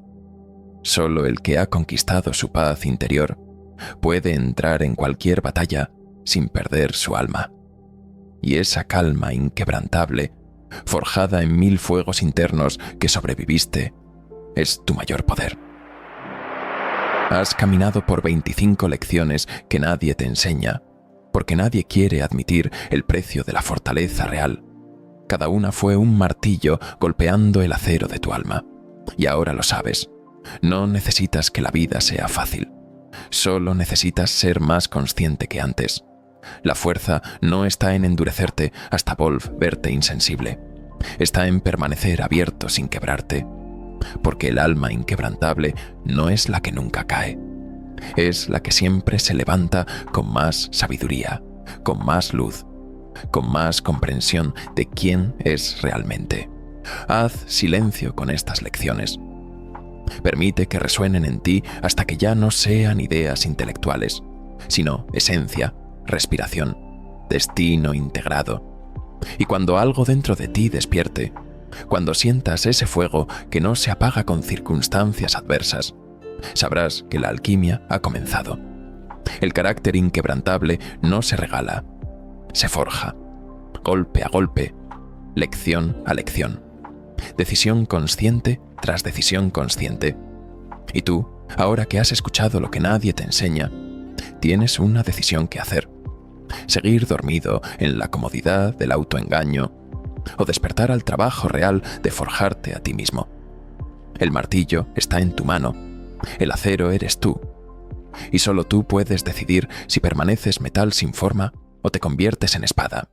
Solo el que ha conquistado su paz interior puede entrar en cualquier batalla sin perder su alma. Y esa calma inquebrantable, forjada en 1000 fuegos internos que sobreviviste, es tu mayor poder. Has caminado por 25 lecciones que nadie te enseña, porque nadie quiere admitir el precio de la fortaleza real. Cada una fue un martillo golpeando el acero de tu alma. Y ahora lo sabes. No necesitas que la vida sea fácil. Solo necesitas ser más consciente que antes. La fuerza no está en endurecerte hasta volverte insensible. Está en permanecer abierto sin quebrarte. Porque el alma inquebrantable no es la que nunca cae. Es la que siempre se levanta con más sabiduría, con más luz, con más comprensión de quién es realmente. Haz silencio con estas lecciones. Permite que resuenen en ti hasta que ya no sean ideas intelectuales, sino esencia, respiración, destino integrado. Y cuando algo dentro de ti despierte, cuando sientas ese fuego que no se apaga con circunstancias adversas, sabrás que la alquimia ha comenzado. El carácter inquebrantable no se regala, se forja, golpe a golpe, lección a lección, decisión consciente tras decisión consciente. Y tú, ahora que has escuchado lo que nadie te enseña, tienes una decisión que hacer. Seguir dormido en la comodidad del autoengaño o despertar al trabajo real de forjarte a ti mismo. El martillo está en tu mano, el acero eres tú, y solo tú puedes decidir si permaneces metal sin forma o te conviertes en espada.